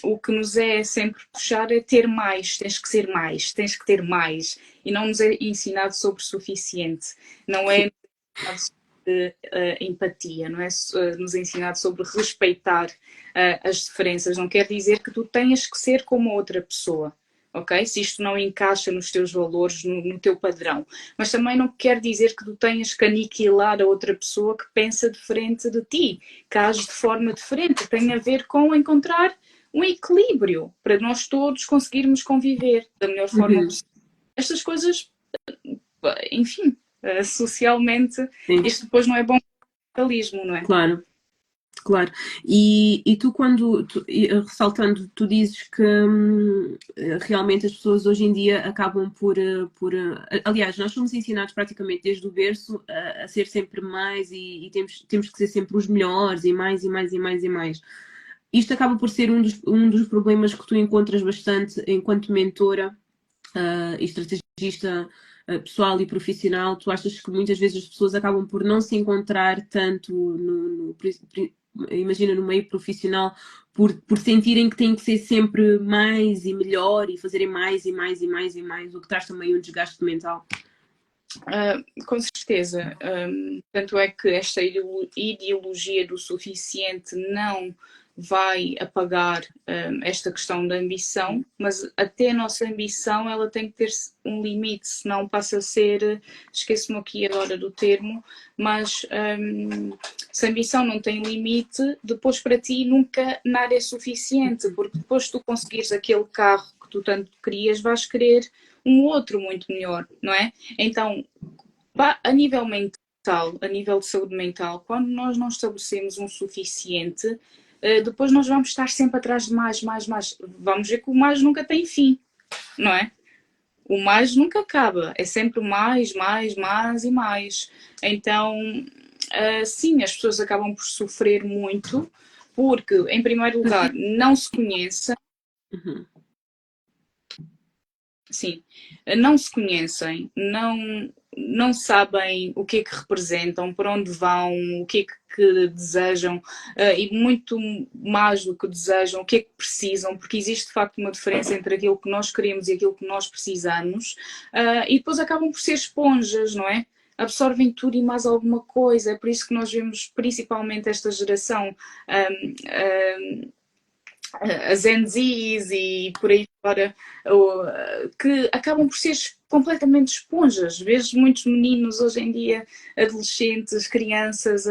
o que nos é sempre puxar é ter mais, tens que ser mais, tens que ter mais. E não nos é ensinado sobre suficiente. Não é ensinado sobre empatia, não é nos ensinado sobre respeitar as diferenças. Não quer dizer que tu tenhas que ser como outra pessoa. ok? Se isto não encaixa nos teus valores, no teu padrão. Mas também não quer dizer que tu tenhas que aniquilar a outra pessoa que pensa diferente de ti, que age de forma diferente. Tem a ver com encontrar um equilíbrio para nós todos conseguirmos conviver da melhor forma possível. Estas coisas, enfim, socialmente, Sim. isto depois não é bom para o capitalismo, não é? Claro. Claro, e tu quando, ressaltando, tu dizes que realmente as pessoas hoje em dia acabam aliás, nós somos ensinados praticamente desde o berço a ser sempre mais e temos que ser sempre os melhores e mais e mais e mais e mais. Isto acaba por ser um dos problemas que tu encontras bastante enquanto mentora e estrategista pessoal e profissional. Tu achas que muitas vezes as pessoas acabam por não se encontrar tanto imagina, no meio profissional, por sentirem que têm que ser sempre mais e melhor e fazerem mais e mais e mais e mais, o que traz também um desgaste mental? Com certeza. Tanto é que esta ideologia do suficiente não vai apagar esta questão da ambição, mas até a nossa ambição ela tem que ter um limite, senão passa a ser, esqueço-me aqui agora do termo, mas se a ambição não tem limite, depois para ti nunca nada é suficiente, porque depois tu conseguires aquele carro que tu tanto querias, vais querer um outro muito melhor, não é? Então, a nível mental, a nível de saúde mental, quando nós não estabelecemos um suficiente, depois nós vamos estar sempre atrás de mais, mais, mais. Vamos ver que o mais nunca tem fim, não é? O mais nunca acaba, é sempre mais, mais, mais e mais. Então, sim, as pessoas acabam por sofrer muito, porque, em primeiro lugar, não se conhecem. Uhum. Sim, não se conhecem, não sabem o que é que representam, para onde vão, o que é que desejam e muito mais do que desejam, o que é que precisam, porque existe de facto uma diferença entre aquilo que nós queremos e aquilo que nós precisamos e depois acabam por ser esponjas, não é? Absorvem tudo e mais alguma coisa, é por isso que nós vemos principalmente esta geração as Gen Zs e por aí fora, que acabam por ser completamente esponjas. Vejo muitos meninos hoje em dia, adolescentes, crianças,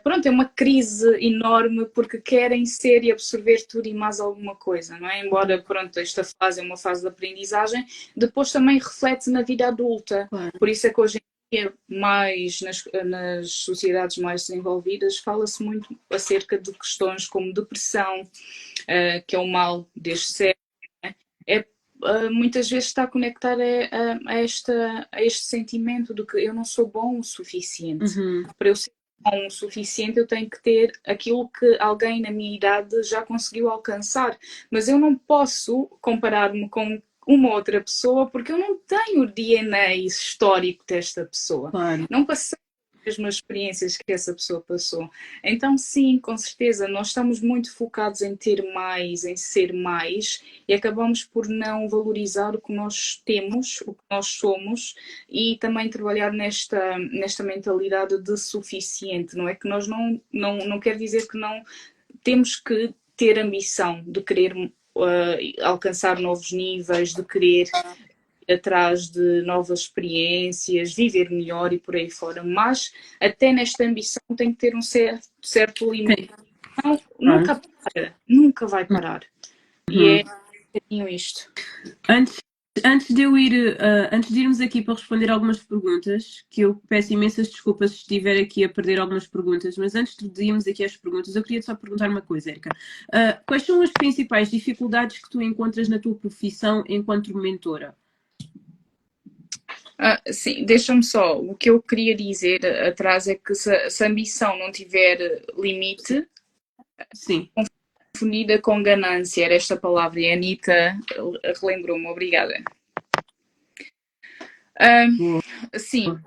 pronto, é uma crise enorme porque querem ser e absorver tudo e mais alguma coisa, não é? Embora, pronto, esta fase é uma fase de aprendizagem, depois também reflete na vida adulta. Claro. Por isso é que hoje em dia, mais nas sociedades mais desenvolvidas, fala-se muito acerca de questões como depressão, que é o mal deste século, muitas vezes está conectada a este sentimento de que eu não sou bom o suficiente. Para eu ser bom o suficiente, eu tenho que ter aquilo que alguém na minha idade já conseguiu alcançar. Mas eu não posso comparar-me com uma outra pessoa porque eu não tenho o DNA histórico desta pessoa. Claro. Não passei as mesmas experiências que essa pessoa passou. Então, sim, com certeza, nós estamos muito focados em ter mais, em ser mais, e acabamos por não valorizar o que nós temos, o que nós somos, e também trabalhar nesta mentalidade de suficiente, não é? Que nós não quer dizer que não temos que ter ambição de querer alcançar novos níveis, de querer atrás de novas experiências, viver melhor e por aí fora, mas até nesta ambição tem que ter um certo limite. Não, nunca para, nunca vai parar. E é isto. Antes de irmos aqui para responder algumas perguntas, que eu peço imensas desculpas se estiver aqui a perder algumas perguntas, mas antes de irmos aqui às perguntas, eu queria só perguntar uma coisa, Érica. Quais são as principais dificuldades que tu encontras na tua profissão enquanto mentora? Sim, deixa-me só. O que eu queria dizer atrás é que se a ambição não tiver limite, sim, confundida com ganância, era esta palavra, e a Anitta relembrou-me, obrigada. Sim.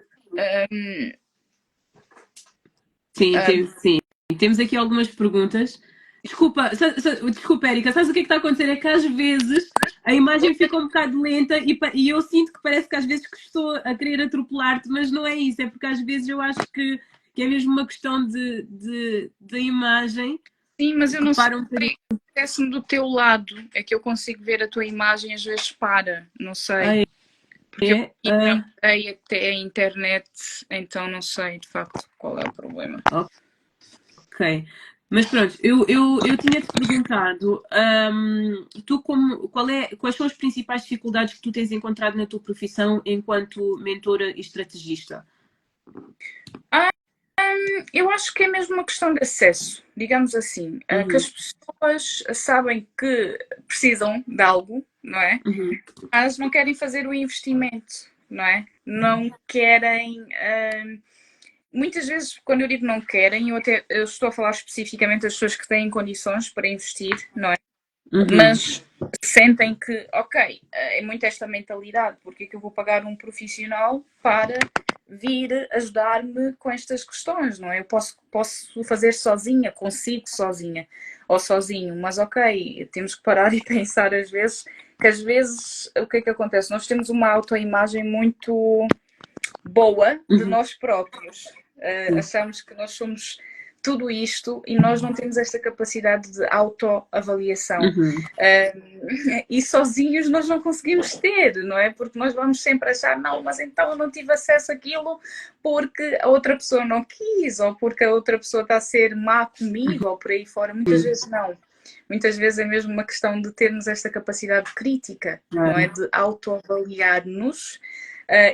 Sim. Temos aqui algumas perguntas. Desculpa, Érica, sabes o que é que está a acontecer? É que às vezes a imagem fica um bocado lenta e eu sinto que parece que às vezes que estou a querer atropelar-te, mas não é isso, é porque às vezes eu acho que é mesmo uma questão de imagem. Sim, mas eu não sei acontece-me do teu lado, é que eu consigo ver a tua imagem, às vezes para, não sei. Ah, Porque eu é? aqui não sei até a internet, então não sei de facto qual é o problema. Ok. Mas pronto, eu tinha-te perguntado, tu quais são as principais dificuldades que tu tens encontrado na tua profissão enquanto mentora e estrategista? Eu acho que é mesmo uma questão de acesso, digamos assim, que Uhum, as pessoas sabem que precisam de algo, não é? uhum, Mas não querem fazer o investimento, não é? Não querem. Muitas vezes, quando eu digo não querem, eu estou a falar especificamente das pessoas que têm condições para investir, não é? uhum, Mas sentem que, ok, é muito esta mentalidade, porque é que eu vou pagar um profissional para vir ajudar-me com estas questões, não é? Eu posso fazer sozinha, consigo sozinha ou sozinho, mas ok, temos que parar e pensar às vezes que às vezes o que é que acontece? Nós temos uma autoimagem muito boa de uhum, nós próprios. Achamos que nós somos tudo isto e nós não temos esta capacidade de autoavaliação. uhum, E sozinhos nós não conseguimos ter, não é? Porque nós vamos sempre achar, não, mas então eu não tive acesso àquilo porque a outra pessoa não quis, ou porque a outra pessoa está a ser má comigo, ou por aí fora. Muitas uhum. vezes não. Muitas vezes é mesmo uma questão de termos esta capacidade crítica, não é? Claro. De autoavaliar-nos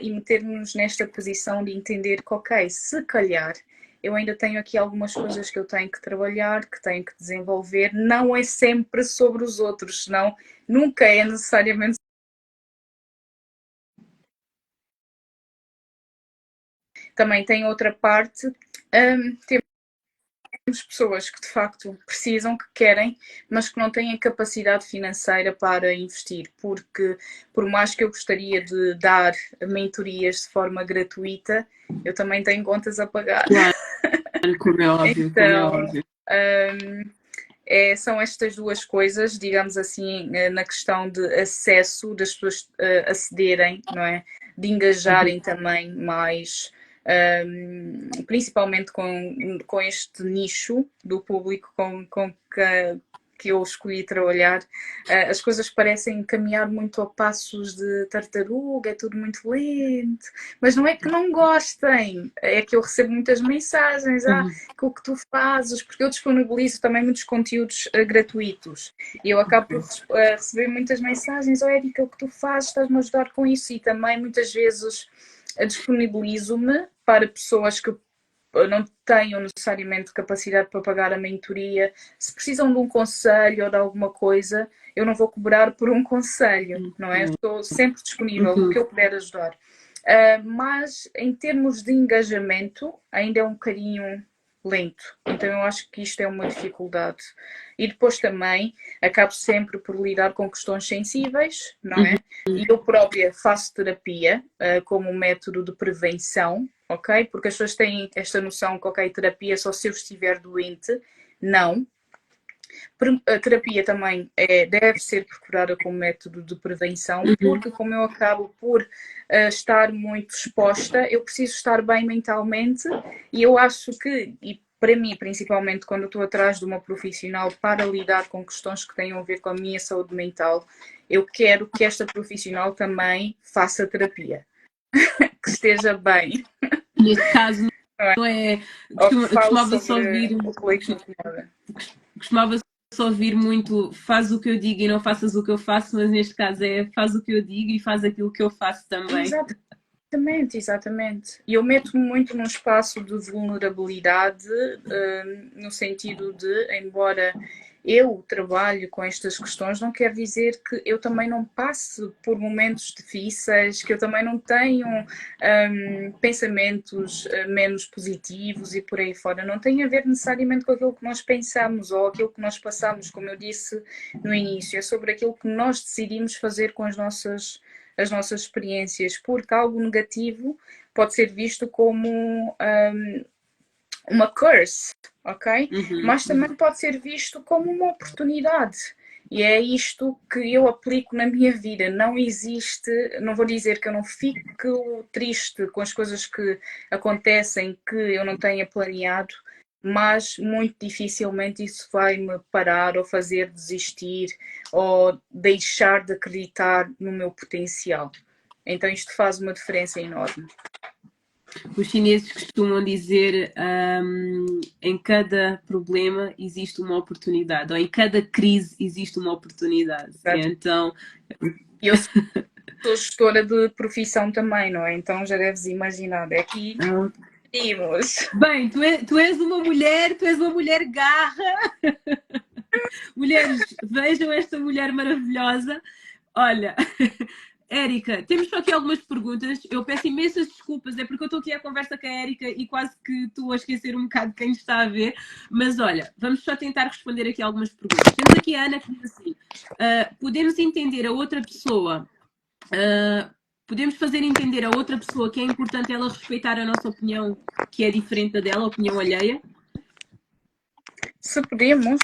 e meter-nos nesta posição de entender que, ok, se calhar eu ainda tenho aqui algumas coisas que eu tenho que trabalhar, que tenho que desenvolver. Não é sempre sobre os outros, senão nunca é necessariamente. Também tem outra parte. Temos pessoas que de facto precisam, que querem, mas que não têm capacidade financeira para investir, porque por mais que eu gostaria de dar mentorias de forma gratuita, eu também tenho contas a pagar. Claro, como é óbvio, como é Então, óbvio. são estas duas coisas, digamos assim, na questão de acesso, das pessoas acederem, não é? De Uhum. engajarem também mais, principalmente com este nicho do público com que eu escolhi trabalhar, as coisas parecem caminhar muito a passos de tartaruga, é tudo muito lento, mas não é que não gostem, é que eu recebo muitas mensagens, Uhum. com o que tu fazes, porque eu disponibilizo também muitos conteúdos gratuitos e eu acabo por receber muitas mensagens, oh Érica, o que tu fazes, estás-me a ajudar com isso, e também muitas vezes disponibilizo-me para pessoas que não tenham necessariamente capacidade para pagar a mentoria. Se precisam de um conselho ou de alguma coisa, eu não vou cobrar por um conselho, não é? Estou sempre disponível no Uhum. que eu puder ajudar. Mas em termos de engajamento, ainda é um bocadinho lento. Então eu acho que isto é uma dificuldade. E depois também acabo sempre por lidar com questões sensíveis, não é? E eu própria faço terapia como um método de prevenção, ok? Porque as pessoas têm esta noção que, ok, terapia só se eu estiver doente. Não. A terapia também deve ser procurada como método de prevenção, Uhum. porque como eu acabo por estar muito exposta, eu preciso estar bem mentalmente e eu acho que, e para mim, principalmente quando eu estou atrás de uma profissional para lidar com questões que tenham a ver com a minha saúde mental, eu quero que esta profissional também faça terapia, que esteja bem, Neste caso, não é? não é. Ou que fale Costumava-se sobre ouvir, o que lhe incomoda. costumava-se ouvir muito faz o que eu digo e não faças o que eu faço, mas neste caso é faz o que eu digo e faz aquilo que eu faço também. Exatamente, exatamente. E eu meto-me muito num espaço de vulnerabilidade, no sentido de, embora eu trabalhe com estas questões, não quer dizer que eu também não passe por momentos difíceis, que eu também não tenho pensamentos menos positivos e por aí fora. Não tem a ver necessariamente com aquilo que nós pensamos ou aquilo que nós passamos, como eu disse no início, é sobre aquilo que nós decidimos fazer com as nossas experiências, porque algo negativo pode ser visto como uma curse, ok? Uhum. Mas também pode ser visto como uma oportunidade. E é isto que eu aplico na minha vida. Não existe, não vou dizer que eu não fico triste com as coisas que acontecem que eu não tenha planeado, mas muito dificilmente isso vai me parar ou fazer desistir ou deixar de acreditar no meu potencial. Então isto faz uma diferença enorme. Os chineses costumam dizer em cada problema existe uma oportunidade, ou em cada crise existe uma oportunidade. Então, eu sou gestora de profissão também, não é? Então já deves imaginar, é aqui temos. Bem, tu és uma mulher garra. Mulheres, vejam esta mulher maravilhosa. Olha, Érica, temos só aqui algumas perguntas. Eu peço imensas desculpas, é porque eu estou aqui à conversa com a Érica e quase que estou a esquecer um bocado quem está a ver. Mas olha, vamos só tentar responder aqui algumas perguntas. Temos aqui a Ana que diz assim: podemos entender a outra pessoa, podemos fazer entender a outra pessoa que é importante ela respeitar a nossa opinião, que é diferente da dela, a opinião alheia? Se podemos.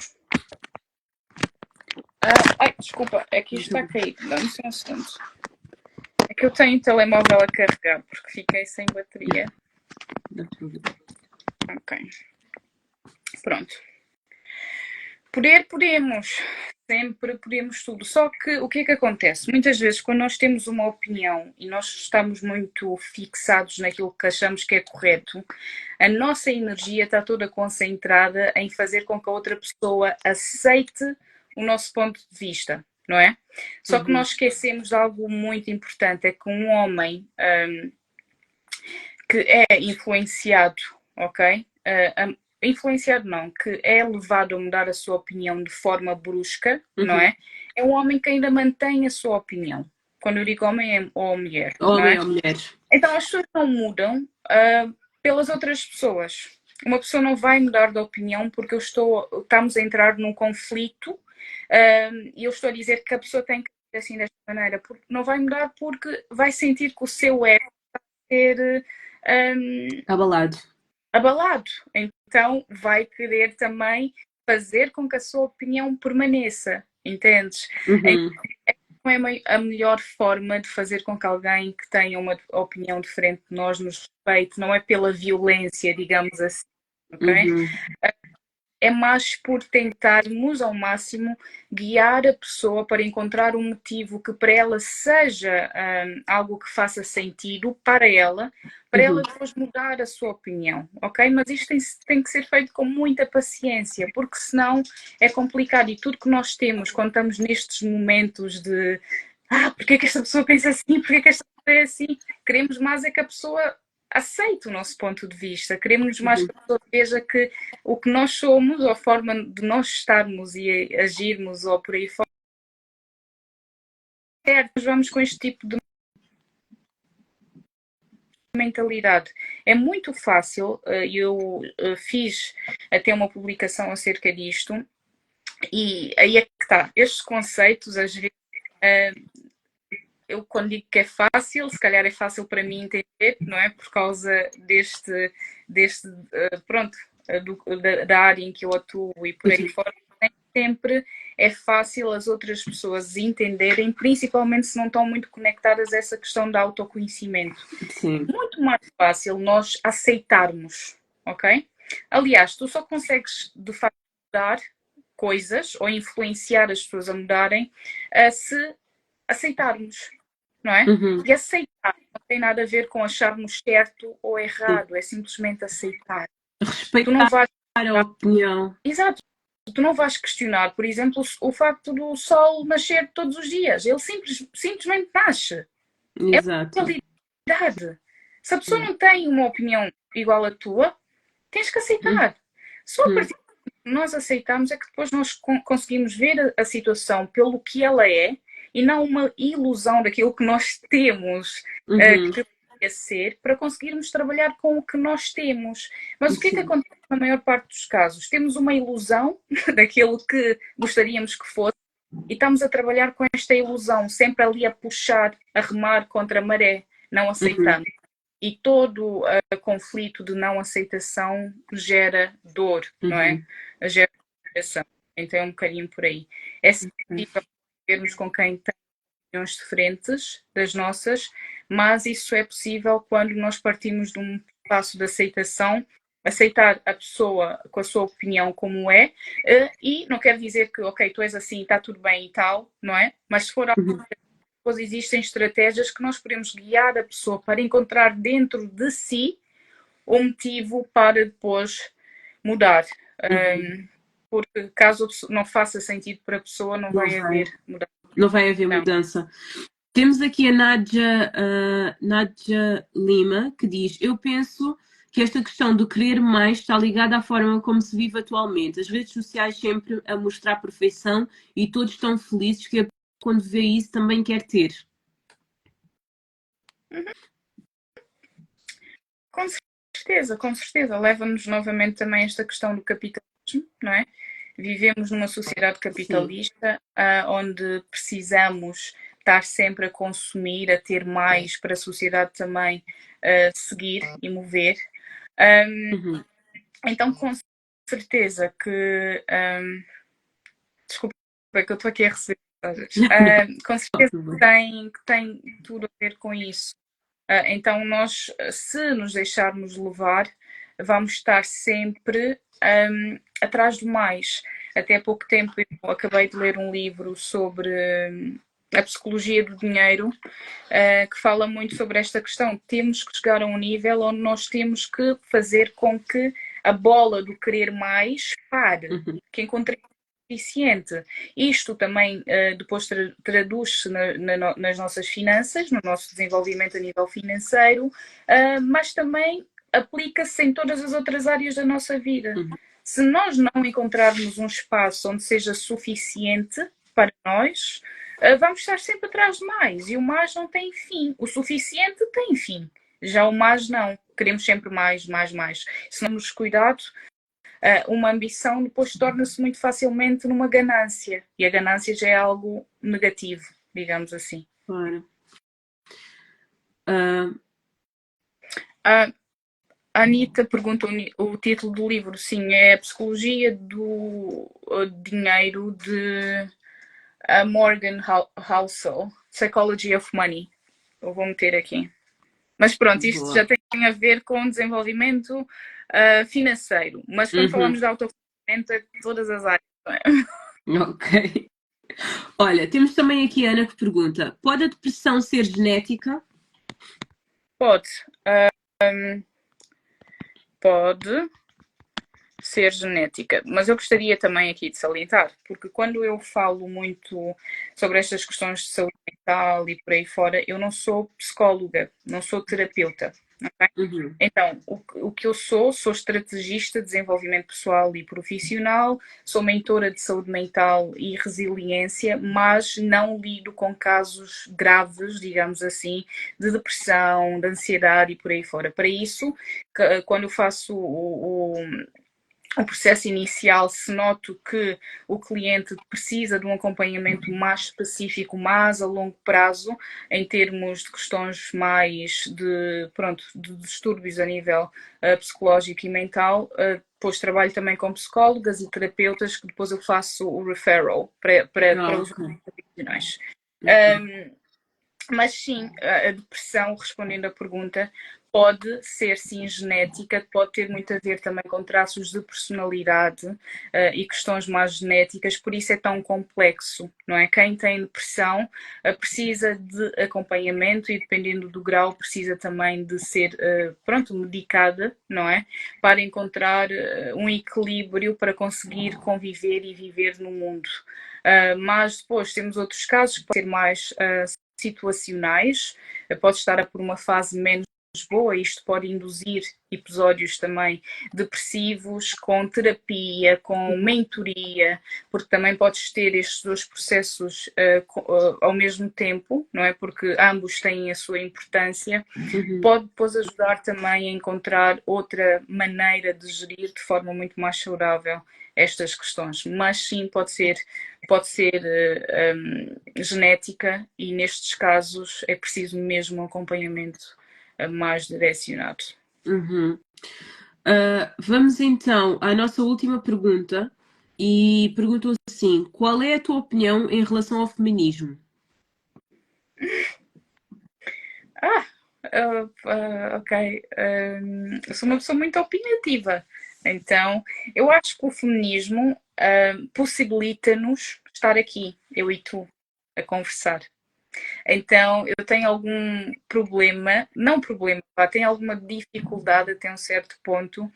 Ai, desculpa, é que isto está caído. Dá-me só um segundo. É que eu tenho o telemóvel a carregar porque fiquei sem bateria. Ok. Pronto. Podemos. Sempre podemos tudo. Só que o que é que acontece? Muitas vezes, quando nós temos uma opinião e nós estamos muito fixados naquilo que achamos que é correto, a nossa energia está toda concentrada em fazer com que a outra pessoa aceite o nosso ponto de vista, não é? Só que nós esquecemos de algo muito importante, é que um homem que é influenciado, ok? Influenciado não, que é levado a mudar a sua opinião de forma brusca, não é? É um homem que ainda mantém a sua opinião. Quando eu digo homem é ou mulher, não é? Homem ou mulher. Então as pessoas não mudam pelas outras pessoas. Uma pessoa não vai mudar de opinião porque estamos a entrar num conflito e eu estou a dizer que a pessoa tem que ser assim desta maneira. Porque não vai mudar porque vai sentir que o seu ego vai ser abalado. Então vai querer também fazer com que a sua opinião permaneça, entendes? Não é a melhor forma de fazer com que alguém que tenha uma opinião diferente de nós nos respeite, não é pela violência, digamos assim, ok? É mais por tentarmos ao máximo guiar a pessoa para encontrar um motivo que para ela seja algo que faça sentido para ela depois mudar a sua opinião, ok? Mas isto tem que ser feito com muita paciência, porque senão é complicado e tudo que nós temos quando estamos nestes momentos de porque é que esta pessoa pensa assim, porque é que esta pessoa é assim, queremos mais é que a pessoa aceite o nosso ponto de vista, queremos mais que a pessoa veja que o que nós somos, ou a forma de nós estarmos e agirmos, ou por aí fora, nós vamos com este tipo de mentalidade. É muito fácil, eu fiz até uma publicação acerca disto, e aí é que está, estes conceitos, às vezes, eu quando digo que é fácil, se calhar é fácil para mim entender, não é? Por causa deste pronto, da área em que eu atuo e por aí fora, nem sempre é fácil as outras pessoas entenderem, principalmente se não estão muito conectadas a essa questão do autoconhecimento. Sim. Muito mais fácil nós aceitarmos, ok? Aliás, tu só consegues de facto mudar coisas ou influenciar as pessoas a mudarem se aceitarmos, não é? E aceitar não tem nada a ver com acharmos certo ou errado, é simplesmente aceitar. Respeitar tu não vais... a opinião. Exato. Tu não vais questionar, por exemplo, o facto do sol nascer todos os dias. Ele simplesmente nasce. Exato. É uma realidade. Se a pessoa não tem uma opinião igual à tua, tens que aceitar. Só a partir de nós aceitarmos é que depois nós conseguimos ver a situação pelo que ela é e não uma ilusão daquilo que nós temos que deveria ser, para conseguirmos trabalhar com o que nós temos. Mas o que é que acontece na maior parte dos casos? Temos uma ilusão daquilo que gostaríamos que fosse e estamos a trabalhar com esta ilusão, sempre ali a puxar, a remar contra a maré, não aceitando. E todo conflito de não aceitação gera dor, não é? Gera frustração. Então é um bocadinho por aí. É possível vermos com quem tem opiniões diferentes das nossas, mas isso é possível quando nós partimos de um passo de aceitação aceitar a pessoa com a sua opinião como é, e não quer dizer que, ok, tu és assim, está tudo bem e tal, não é? Mas se for Uhum. depois existem estratégias que nós podemos guiar a pessoa para encontrar dentro de si o motivo para depois mudar. Uhum. Porque caso não faça sentido para a pessoa, não Não vai vai, haver mudança. não vai haver Não. mudança. Temos aqui a Nádia Lima, que diz: Eu penso que esta questão do querer mais está ligada à forma como se vive atualmente. As redes sociais sempre a mostrar perfeição e todos estão felizes que quando vê isso também quer ter. Com certeza. Leva-nos novamente também a esta questão do capitalismo, não é? Vivemos numa sociedade Sim. capitalista, onde precisamos estar sempre a consumir, a ter mais para a sociedade também seguir e mover. Uhum. Então, com certeza que. Desculpa, é que eu estou aqui a receber mensagens. Com certeza que tem tudo a ver com isso. Então, nós, se nos deixarmos levar, vamos estar sempre atrás do mais. Até há pouco tempo eu acabei de ler um livro sobre a psicologia do dinheiro, que fala muito sobre esta questão. Temos que chegar a um nível onde nós temos que fazer com que a bola do querer mais pare, Uhum. que encontremos suficiente. Isto também depois traduz-se nas nossas finanças, no nosso desenvolvimento a nível financeiro, mas também aplica-se em todas as outras áreas da nossa vida. Uhum. Se nós não encontrarmos um espaço onde seja suficiente para nós, vamos estar sempre atrás de mais. E o mais não tem fim. O suficiente tem fim. Já o mais não. Queremos sempre mais, mais, mais. Se não nos cuidado, uma ambição depois torna-se muito facilmente numa ganância. E a ganância já é algo negativo, digamos assim. Claro. A Anitta pergunta o título do livro. Sim, é a Psicologia do Dinheiro, de Morgan Housel, Psychology of Money. Eu vou meter aqui. Mas pronto, isto já Boa. tem a ver com desenvolvimento financeiro. Mas quando Uhum. falamos de autoconhecimento, é de todas as áreas. Não é? Ok. Olha, temos também aqui a Ana que pergunta: pode a depressão ser genética? Pode. Pode ser genética, mas eu gostaria também aqui de salientar, porque quando eu falo muito sobre estas questões de saúde mental e por aí fora, eu não sou psicóloga, não sou terapeuta. Okay? Uhum. Então, o que eu sou estrategista de desenvolvimento pessoal e profissional, sou mentora de saúde mental e resiliência, mas não lido com casos graves, digamos assim, de depressão, de ansiedade e por aí fora. Para isso, quando eu faço o processo inicial, se noto que o cliente precisa de um acompanhamento mais específico, mais a longo prazo, em termos de questões mais de distúrbios a nível psicológico e mental, depois trabalho também com psicólogas e terapeutas, que depois eu faço o referral para os Ok. profissionais. Ok. Mas sim, a depressão, respondendo à pergunta, pode ser sim genética, pode ter muito a ver também com traços de personalidade e questões mais genéticas, por isso é tão complexo, não é? Quem tem depressão precisa de acompanhamento e dependendo do grau precisa também de ser, medicada, não é? Para encontrar um equilíbrio para conseguir conviver e viver no mundo. Mas depois temos outros casos que podem ser mais situacionais, pode estar por uma fase menos boa, isto pode induzir episódios também depressivos, com terapia, com mentoria, porque também podes ter estes dois processos ao mesmo tempo, não é? Porque ambos têm a sua importância. Uhum. Pode depois ajudar também a encontrar outra maneira de gerir de forma muito mais saudável estas questões, mas sim pode ser genética e nestes casos é preciso mesmo um acompanhamento mais direcionado. Uhum. Vamos então à nossa última pergunta e perguntou assim: qual é a tua opinião em relação ao feminismo? Ok. Eu sou uma pessoa muito opinativa. Então, eu acho que o feminismo possibilita-nos estar aqui, eu e tu, a conversar. Então, eu tenho algum problema, não problema, tenho alguma dificuldade até um certo ponto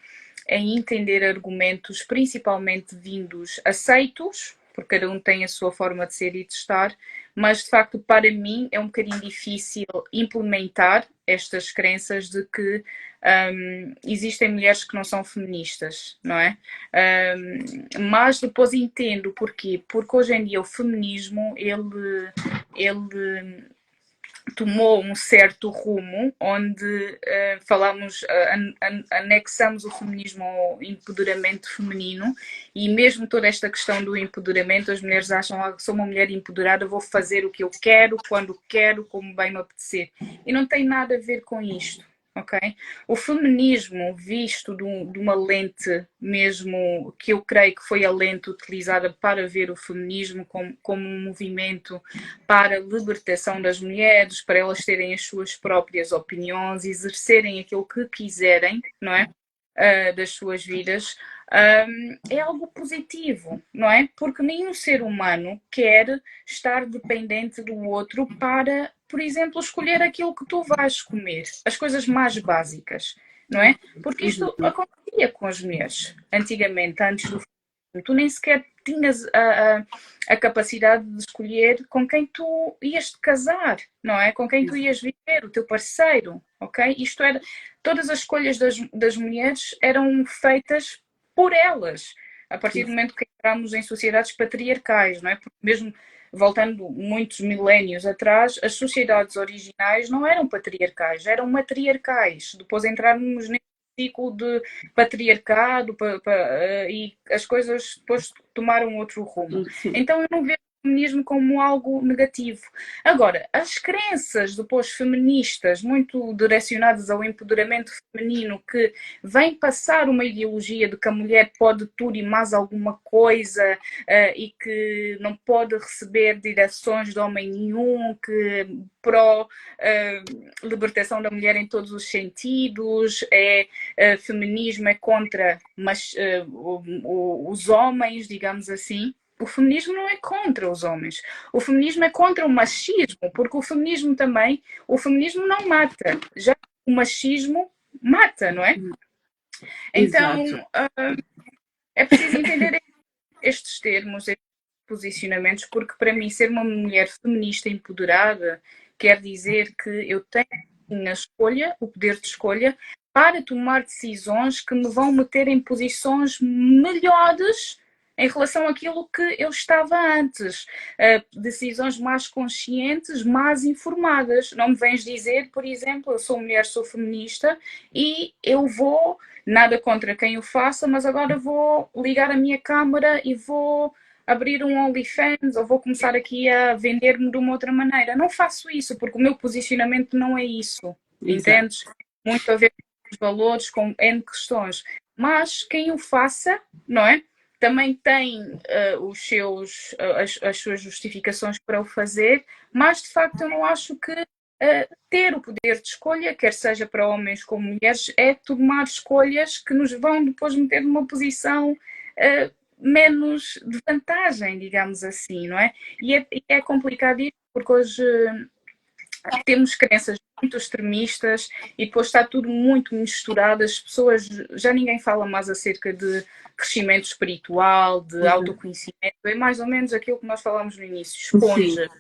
em entender argumentos, principalmente vindos aceitos, porque cada um tem a sua forma de ser e de estar, mas de facto para mim é um bocadinho difícil implementar estas crenças de que existem mulheres que não são feministas, não é? Mas depois entendo porquê, porque hoje em dia o feminismo ele tomou um certo rumo onde falamos, anexamos o feminismo ao empoderamento feminino e mesmo toda esta questão do empoderamento, as mulheres acham que sou uma mulher empoderada, vou fazer o que eu quero, quando quero, como bem me apetecer. E não tem nada a ver com isto. Okay? O feminismo visto de uma lente mesmo, que eu creio que foi a lente utilizada para ver o feminismo como um movimento para a libertação das mulheres, para elas terem as suas próprias opiniões, exercerem aquilo que quiserem, não é? Das suas vidas, é algo positivo, não é? Porque nenhum ser humano quer estar dependente do outro para, por exemplo, escolher aquilo que tu vais comer, as coisas mais básicas, não é? Porque isto acontecia com as mulheres antigamente, antes do tu nem sequer tinhas a capacidade de escolher com quem tu ias te casar, não é? Com quem tu ias viver, o teu parceiro, ok? Isto era, todas as escolhas das mulheres eram feitas por elas, a partir do momento que entramos em sociedades patriarcais, não é? Porque mesmo voltando muitos milénios atrás, as sociedades originais não eram patriarcais, eram matriarcais. Depois entramos nesse ciclo de patriarcado e as coisas depois tomaram outro rumo. Então eu não vejo o feminismo como algo negativo. Agora, as crenças depois feministas, muito direcionadas ao empoderamento feminino, que vem passar uma ideologia de que a mulher pode tudo e mais alguma coisa e que não pode receber direções de homem nenhum, que libertação da mulher em todos os sentidos, feminismo é contra os homens, digamos assim. O feminismo não é contra os homens. O feminismo é contra o machismo, porque o feminismo também, o feminismo não mata. Já o machismo mata, não é? Então, é preciso entender estes termos, estes posicionamentos, porque para mim ser uma mulher feminista empoderada quer dizer que eu tenho a escolha, o poder de escolha, para tomar decisões que me vão meter em posições melhores em relação àquilo que eu estava antes. Decisões mais conscientes, mais informadas. Não me vens dizer, por exemplo, eu sou mulher, sou feminista e eu vou, nada contra quem o faça, mas agora vou ligar a minha câmara e vou abrir um OnlyFans ou vou começar aqui a vender-me de uma outra maneira. Não faço isso, porque o meu posicionamento não é isso. Entendes? Muito a ver com os valores, com N questões. Mas quem o faça, não é? Também tem as suas justificações para o fazer, mas de facto eu não acho que ter o poder de escolha, quer seja para homens como mulheres, é tomar escolhas que nos vão depois meter numa posição menos de vantagem, digamos assim, não é? E é complicado isso, porque hoje temos crenças muito extremistas e depois está tudo muito misturado, as pessoas, já ninguém fala mais acerca de crescimento espiritual, de autoconhecimento, é mais ou menos aquilo que nós falamos no início, esponja.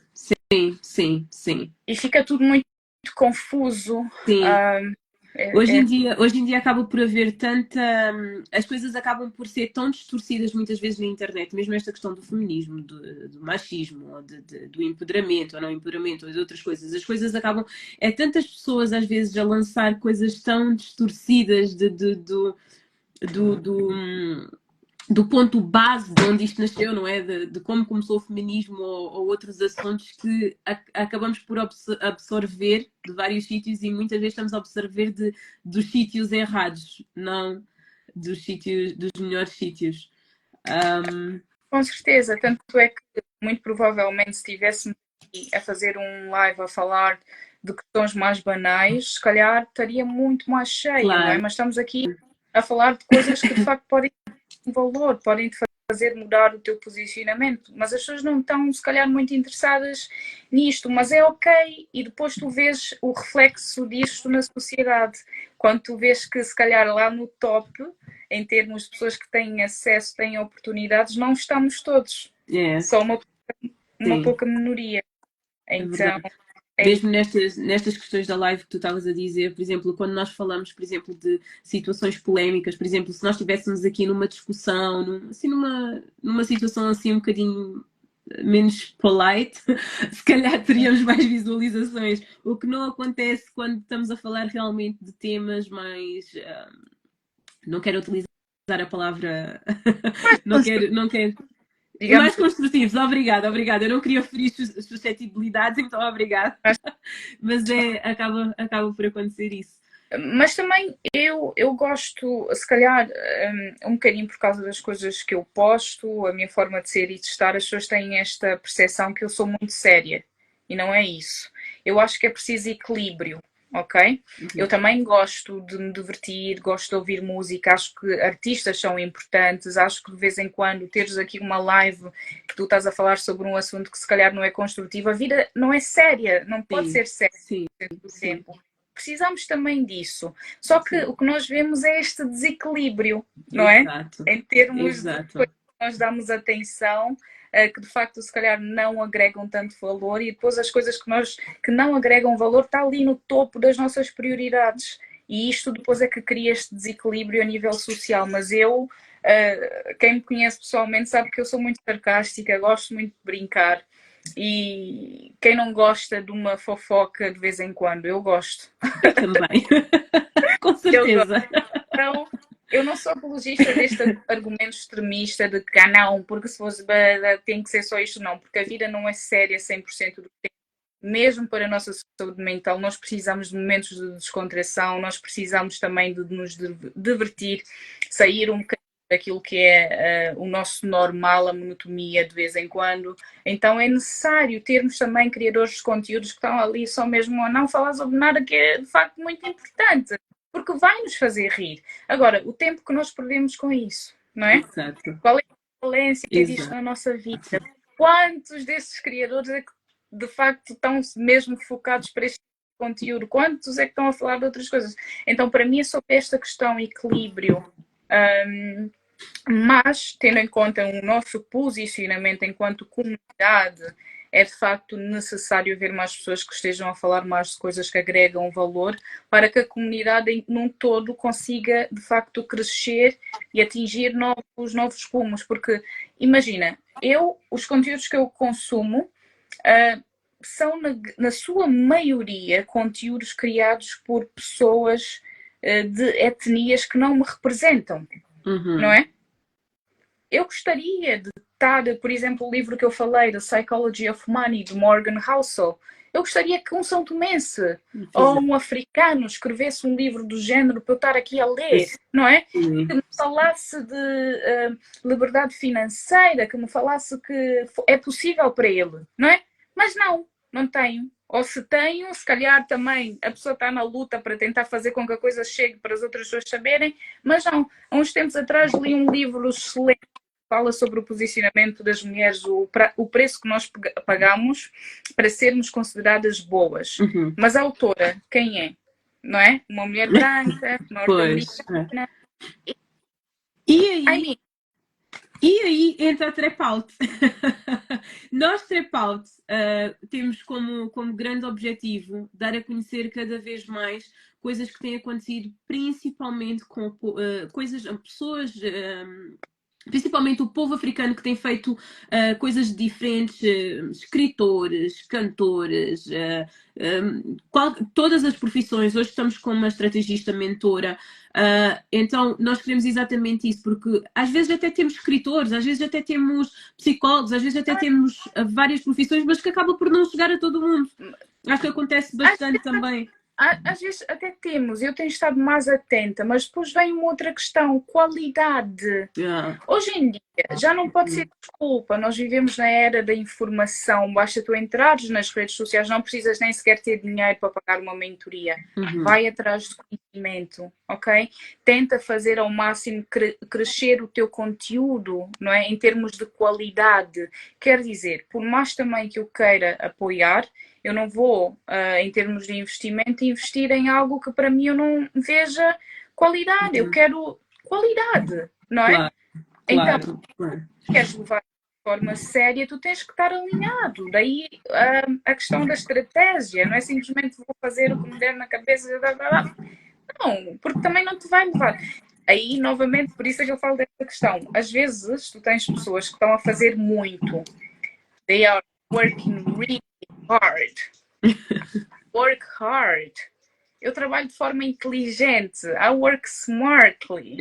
Sim. E fica tudo muito confuso. Sim. Hoje em dia acaba por haver tanta. As coisas acabam por ser tão distorcidas muitas vezes na internet, mesmo esta questão do feminismo, do machismo, do empoderamento ou não empoderamento, ou de outras coisas. As coisas acabam. É tantas pessoas às vezes a lançar coisas tão distorcidas do ponto base de onde isto nasceu, não é? De como começou o feminismo ou outros assuntos que acabamos por absorver de vários sítios e muitas vezes estamos a absorver dos sítios errados, não dos melhores sítios. Com certeza, tanto é que muito provavelmente se estivéssemos aqui a fazer um live a falar de questões mais banais, se calhar estaria muito mais cheio, não é? Claro. Mas estamos aqui a falar de coisas que de facto podem ter um valor, podem te fazer mudar o teu posicionamento, mas as pessoas não estão se calhar muito interessadas nisto, mas é ok, e depois tu vês o reflexo disto na sociedade, quando tu vês que se calhar lá no top, em termos de pessoas que têm acesso, têm oportunidades, não estamos todos, É, só uma sim, pouca minoria. é Então, verdade. é Mesmo nestas questões da live que tu estavas a dizer, por exemplo, quando nós falamos, por exemplo, de situações polémicas, por exemplo, se nós estivéssemos aqui numa discussão, assim, numa situação assim um bocadinho menos polite, se calhar teríamos mais visualizações, o que não acontece quando estamos a falar realmente de temas mais, não quero utilizar a palavra, não quero, digamos, mais construtivos, obrigada, obrigada. Eu não queria ferir suscetibilidades, então obrigada. Mas acaba por acontecer isso. mas também eu gosto, se calhar, um bocadinho por causa das coisas que eu posto, a minha forma de ser e de estar, as pessoas têm esta percepção que eu sou muito séria. E não é isso. Eu acho que é preciso equilíbrio, ok? Eu também gosto de me divertir, gosto de ouvir música, acho que artistas são importantes, acho que de vez em quando teres aqui uma live que tu estás a falar sobre um assunto que se calhar não é construtivo, a vida não é séria, não pode Sim, ser séria sim, do sim, tempo. Precisamos também disso. Só que sim. o que nós vemos é este desequilíbrio, não é? Exato, Em termos de exato. coisas que nós damos atenção, que de facto se calhar não agregam tanto valor, e depois as coisas que não agregam valor está ali no topo das nossas prioridades. E isto depois é que cria este desequilíbrio a nível social. Mas eu, quem me conhece pessoalmente sabe que eu sou muito sarcástica, gosto muito de brincar. E quem não gosta de uma fofoca de vez em quando? Eu gosto. Eu também, com Eu gosto. certeza. Então, eu não sou apologista deste argumento extremista de que, não, porque se fosse tem que ser só isto, não, porque a vida não é séria 100% do tempo. Mesmo para a nossa saúde mental, nós precisamos de momentos de descontração, nós precisamos também de nos divertir, sair um bocadinho daquilo que é o nosso normal, a monotonia de vez em quando. Então é necessário termos também criadores de conteúdos que estão ali só mesmo a não falar sobre nada que é de facto muito importante, porque vai nos fazer rir. Agora, o tempo que nós perdemos com isso, não é? Exato, Qual é a valência disto exato. na nossa vida? Quantos desses criadores é que de facto estão mesmo focados para este conteúdo? Quantos é que estão a falar de outras coisas? Então, para mim, é sobre esta questão equilíbrio. Mas, tendo em conta o nosso posicionamento enquanto comunidade, é de facto necessário haver mais pessoas que estejam a falar mais de coisas que agregam valor para que a comunidade num todo consiga de facto crescer e atingir novos rumos. Porque, imagina, os conteúdos que eu consumo são, na sua maioria, conteúdos criados por pessoas de etnias que não me representam, não é? Eu gostaria de estar, por exemplo, o livro que eu falei, The Psychology of Money, de Morgan Housel. Eu gostaria que um são tomense ou um africano escrevesse um livro do género para eu estar aqui a ler, não é? Que me falasse de liberdade financeira, que me falasse que é possível para ele, não é? Mas não tenho. Ou se tenho, se calhar também a pessoa está na luta para tentar fazer com que a coisa chegue para as outras pessoas saberem, mas não. Há uns tempos atrás li um livro excelente que fala sobre o posicionamento das mulheres, o preço que nós pagamos para sermos consideradas boas. Mas a autora, quem é? Não é? Uma mulher branca, norte-americana. E aí entra a Trap Out. Nós, Trap Out, temos como grande objetivo dar a conhecer cada vez mais coisas que têm acontecido, principalmente com pessoas, principalmente o povo africano que tem feito coisas diferentes, escritores, cantores, todas as profissões. Hoje estamos com uma estrategista mentora. Então nós queremos exatamente isso, porque às vezes até temos escritores, às vezes até temos psicólogos, às vezes até temos várias profissões, mas que acaba por não chegar a todo mundo. Acho que acontece bastante também. Às vezes até temos, eu tenho estado mais atenta, mas depois vem uma outra questão, qualidade. Yeah. Hoje em dia já não pode ser desculpa, nós vivemos na era da informação, basta tu entrares nas redes sociais, não precisas nem sequer ter dinheiro para pagar uma mentoria. Vai atrás de conhecimento, ok? Tenta fazer ao máximo crescer o teu conteúdo, não é? Em termos de qualidade. Quer dizer, por mais também que eu queira apoiar, eu não vou, em termos de investimento, investir em algo que para mim eu não veja qualidade. Eu quero qualidade, não é? Claro, Então, claro, claro. se queres levar de forma séria, tu tens que estar alinhado. Daí a questão da estratégia, não é simplesmente vou fazer o que me der na cabeça. Não, porque também não te vai levar. Aí, novamente, por isso é que eu falo dessa questão. Às vezes, tu tens pessoas que estão a fazer muito. They are working really hard. Work hard. Eu trabalho de forma inteligente. I work smartly.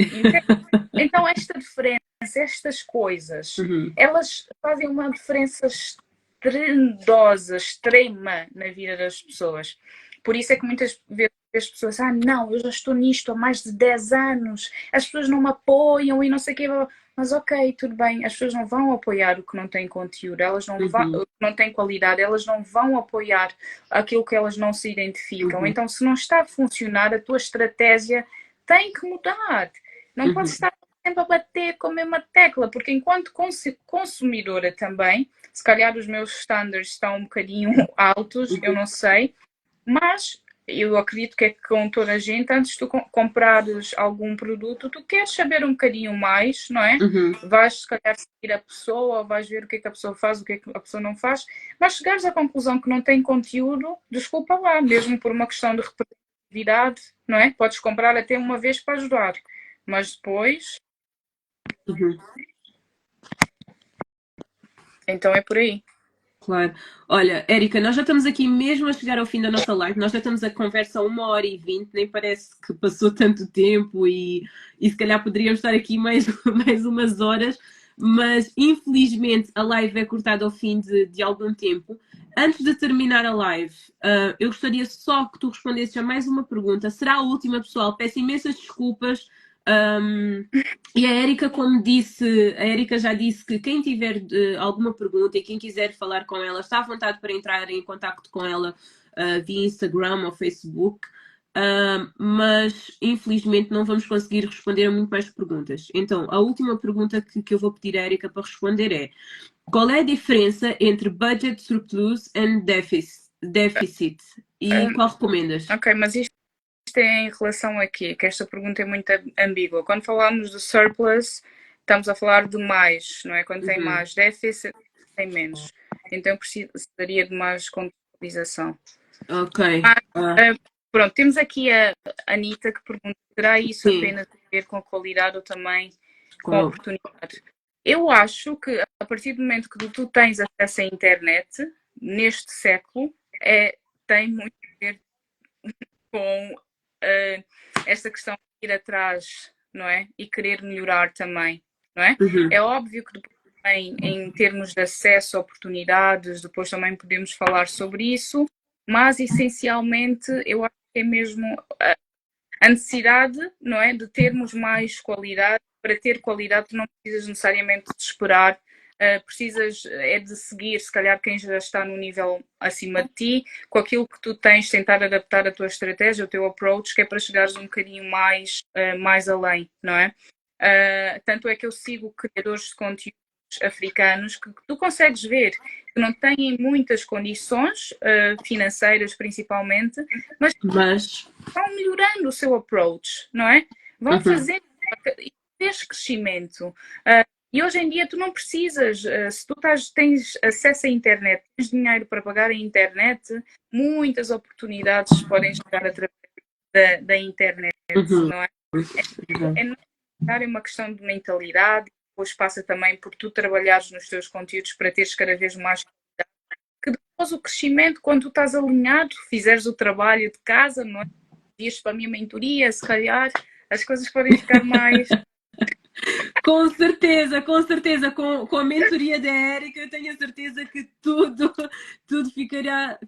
Então, esta diferença, estas coisas, elas fazem uma diferença estrondosa, extrema na vida das pessoas. Por isso é que muitas vezes as pessoas, não, eu já estou nisto há mais de 10 anos, as pessoas não me apoiam e não sei o quê. Mas ok, tudo bem, as pessoas não vão apoiar o que não tem conteúdo, elas não têm qualidade, elas não vão apoiar aquilo que elas não se identificam. Então, se não está a funcionar, a tua estratégia tem que mudar. Não podes estar sempre a bater com a mesma tecla, porque enquanto consumidora também, se calhar os meus standards estão um bocadinho altos, eu não sei, mas eu acredito que é com toda a gente, antes de tu comprares algum produto, tu queres saber um bocadinho mais, não é? Vais, se calhar, seguir a pessoa, vais ver o que é que a pessoa faz, o que é que a pessoa não faz, mas chegares à conclusão que não tem conteúdo, desculpa lá, mesmo por uma questão de representatividade, não é? Podes comprar até uma vez para ajudar, mas depois... Então é por aí. Claro. Olha, Érica, nós já estamos aqui mesmo a chegar ao fim da nossa live. Nós já estamos a conversa 1h20, nem parece que passou tanto tempo e se calhar poderíamos estar aqui mais, mais umas horas, mas infelizmente a live é cortada ao fim de algum tempo. Antes de terminar a live, eu gostaria só que tu respondesses a mais uma pergunta. Será a última, pessoal? Peço imensas desculpas. E a Érica, como disse, a Érica já disse que quem tiver alguma pergunta e quem quiser falar com ela, está à vontade para entrar em contato com ela via Instagram ou Facebook, mas infelizmente não vamos conseguir responder a muito mais perguntas. Então, a última pergunta que eu vou pedir à Érica para responder é: qual é a diferença entre budget surplus e deficit? E qual recomendas? Ok, mas isto é em relação a quê? Que esta pergunta é muito ambígua. Quando falamos de surplus, estamos a falar de mais, não é? Quando tem mais déficit, tem menos. Então precisaria de mais contextualização. Ok. Pronto, temos aqui a Anitta que pergunta: terá isso apenas a ver com a qualidade ou também com a oportunidade? Eu acho que a partir do momento que tu tens acesso à internet, neste século, tem muito a ver com esta questão de ir atrás, não é? E querer melhorar também, não é? É óbvio que depois, em termos de acesso a oportunidades, depois também podemos falar sobre isso, mas essencialmente eu acho que é mesmo a necessidade, não é? De termos mais qualidade. Para ter qualidade, tu não precisas necessariamente de esperar. Precisas de seguir, se calhar, quem já está no nível acima de ti, com aquilo que tu tens, tentar adaptar a tua estratégia, o teu approach, que é para chegares um bocadinho mais além, não é? Tanto é que eu sigo criadores de conteúdos africanos que tu consegues ver que não têm muitas condições financeiras, principalmente, mas vão melhorando o seu approach, não é? Vão fazendo esse crescimento. E hoje em dia tu não precisas, se tu tens acesso à internet, tens dinheiro para pagar a internet, muitas oportunidades podem chegar através da internet, não é? É uma questão de mentalidade, depois passa também por tu trabalhares nos teus conteúdos para teres cada vez mais qualidade, que depois o crescimento, quando tu estás alinhado, fizeres o trabalho de casa, não é? Vias para a minha mentoria, se calhar, as coisas podem ficar mais Com certeza, com a mentoria da Érica, eu tenho a certeza que tudo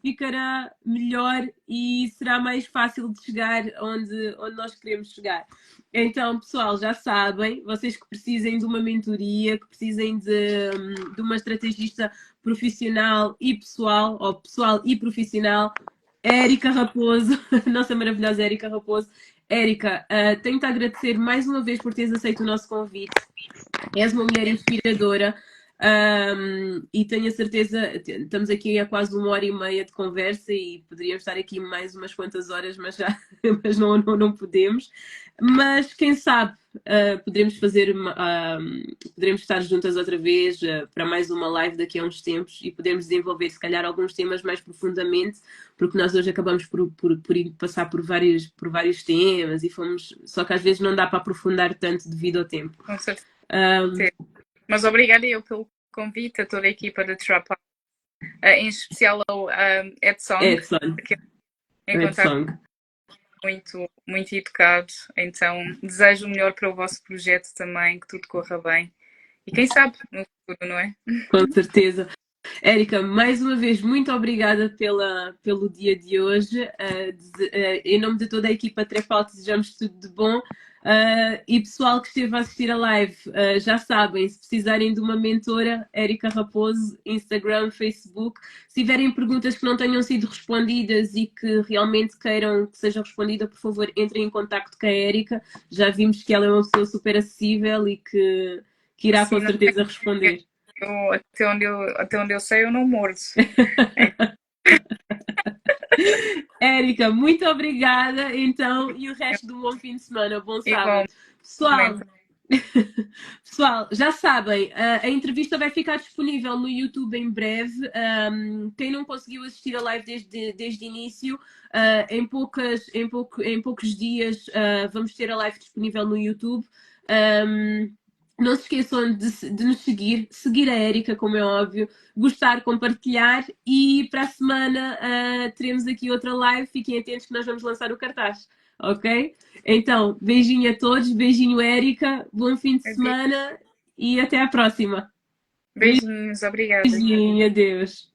ficará melhor e será mais fácil de chegar onde nós queremos chegar. Então, pessoal, já sabem, vocês que precisem de uma mentoria, que precisem de uma estrategista profissional e pessoal, ou pessoal e profissional, Érica Raposo, nossa maravilhosa Érica Raposo. Érica, tenho-te a agradecer mais uma vez por teres aceito o nosso convite. És uma mulher inspiradora, e tenho a certeza, estamos aqui há quase 1 hora e meia de conversa e poderíamos estar aqui mais umas quantas horas, mas, já, mas não podemos. Mas quem sabe poderemos poderemos estar juntas outra vez para mais uma live daqui a uns tempos e podermos desenvolver se calhar alguns temas mais profundamente, porque nós hoje acabamos por ir passar por vários temas e fomos, só que às vezes não dá para aprofundar tanto devido ao tempo. Com certeza. Mas obrigada eu pelo convite a toda a equipa da Trap House, em especial ao Edson, que encontrar muito, muito educado. Então, desejo o melhor para o vosso projeto também, que tudo corra bem. E quem sabe no futuro, não é? Com certeza. Érica, mais uma vez, muito obrigada pelo dia de hoje. Em nome de toda a equipa Trepal, desejamos tudo de bom. E pessoal que esteve a assistir a live, já sabem, se precisarem de uma mentora, Érica Raposo, Instagram, Facebook. Se tiverem perguntas que não tenham sido respondidas e que realmente queiram que seja respondida, por favor, entrem em contato com a Érica. Já vimos que ela é uma pessoa super acessível e que irá com certeza responder. Até onde eu sei, eu não mordo. Érica, muito obrigada. Então, e o resto do bom fim de semana, bom sábado. Pessoal, já sabem, a entrevista vai ficar disponível no YouTube em breve. Quem não conseguiu assistir a live desde o início, em poucos dias vamos ter a live disponível no YouTube. Não se esqueçam de nos seguir a Érica, como é óbvio, gostar, compartilhar e para a semana teremos aqui outra live. Fiquem atentos que nós vamos lançar o cartaz, ok? Então, beijinho a todos, beijinho Érica, bom fim de semana e até à próxima. Beijinhos, obrigada. Beijinho, adeus.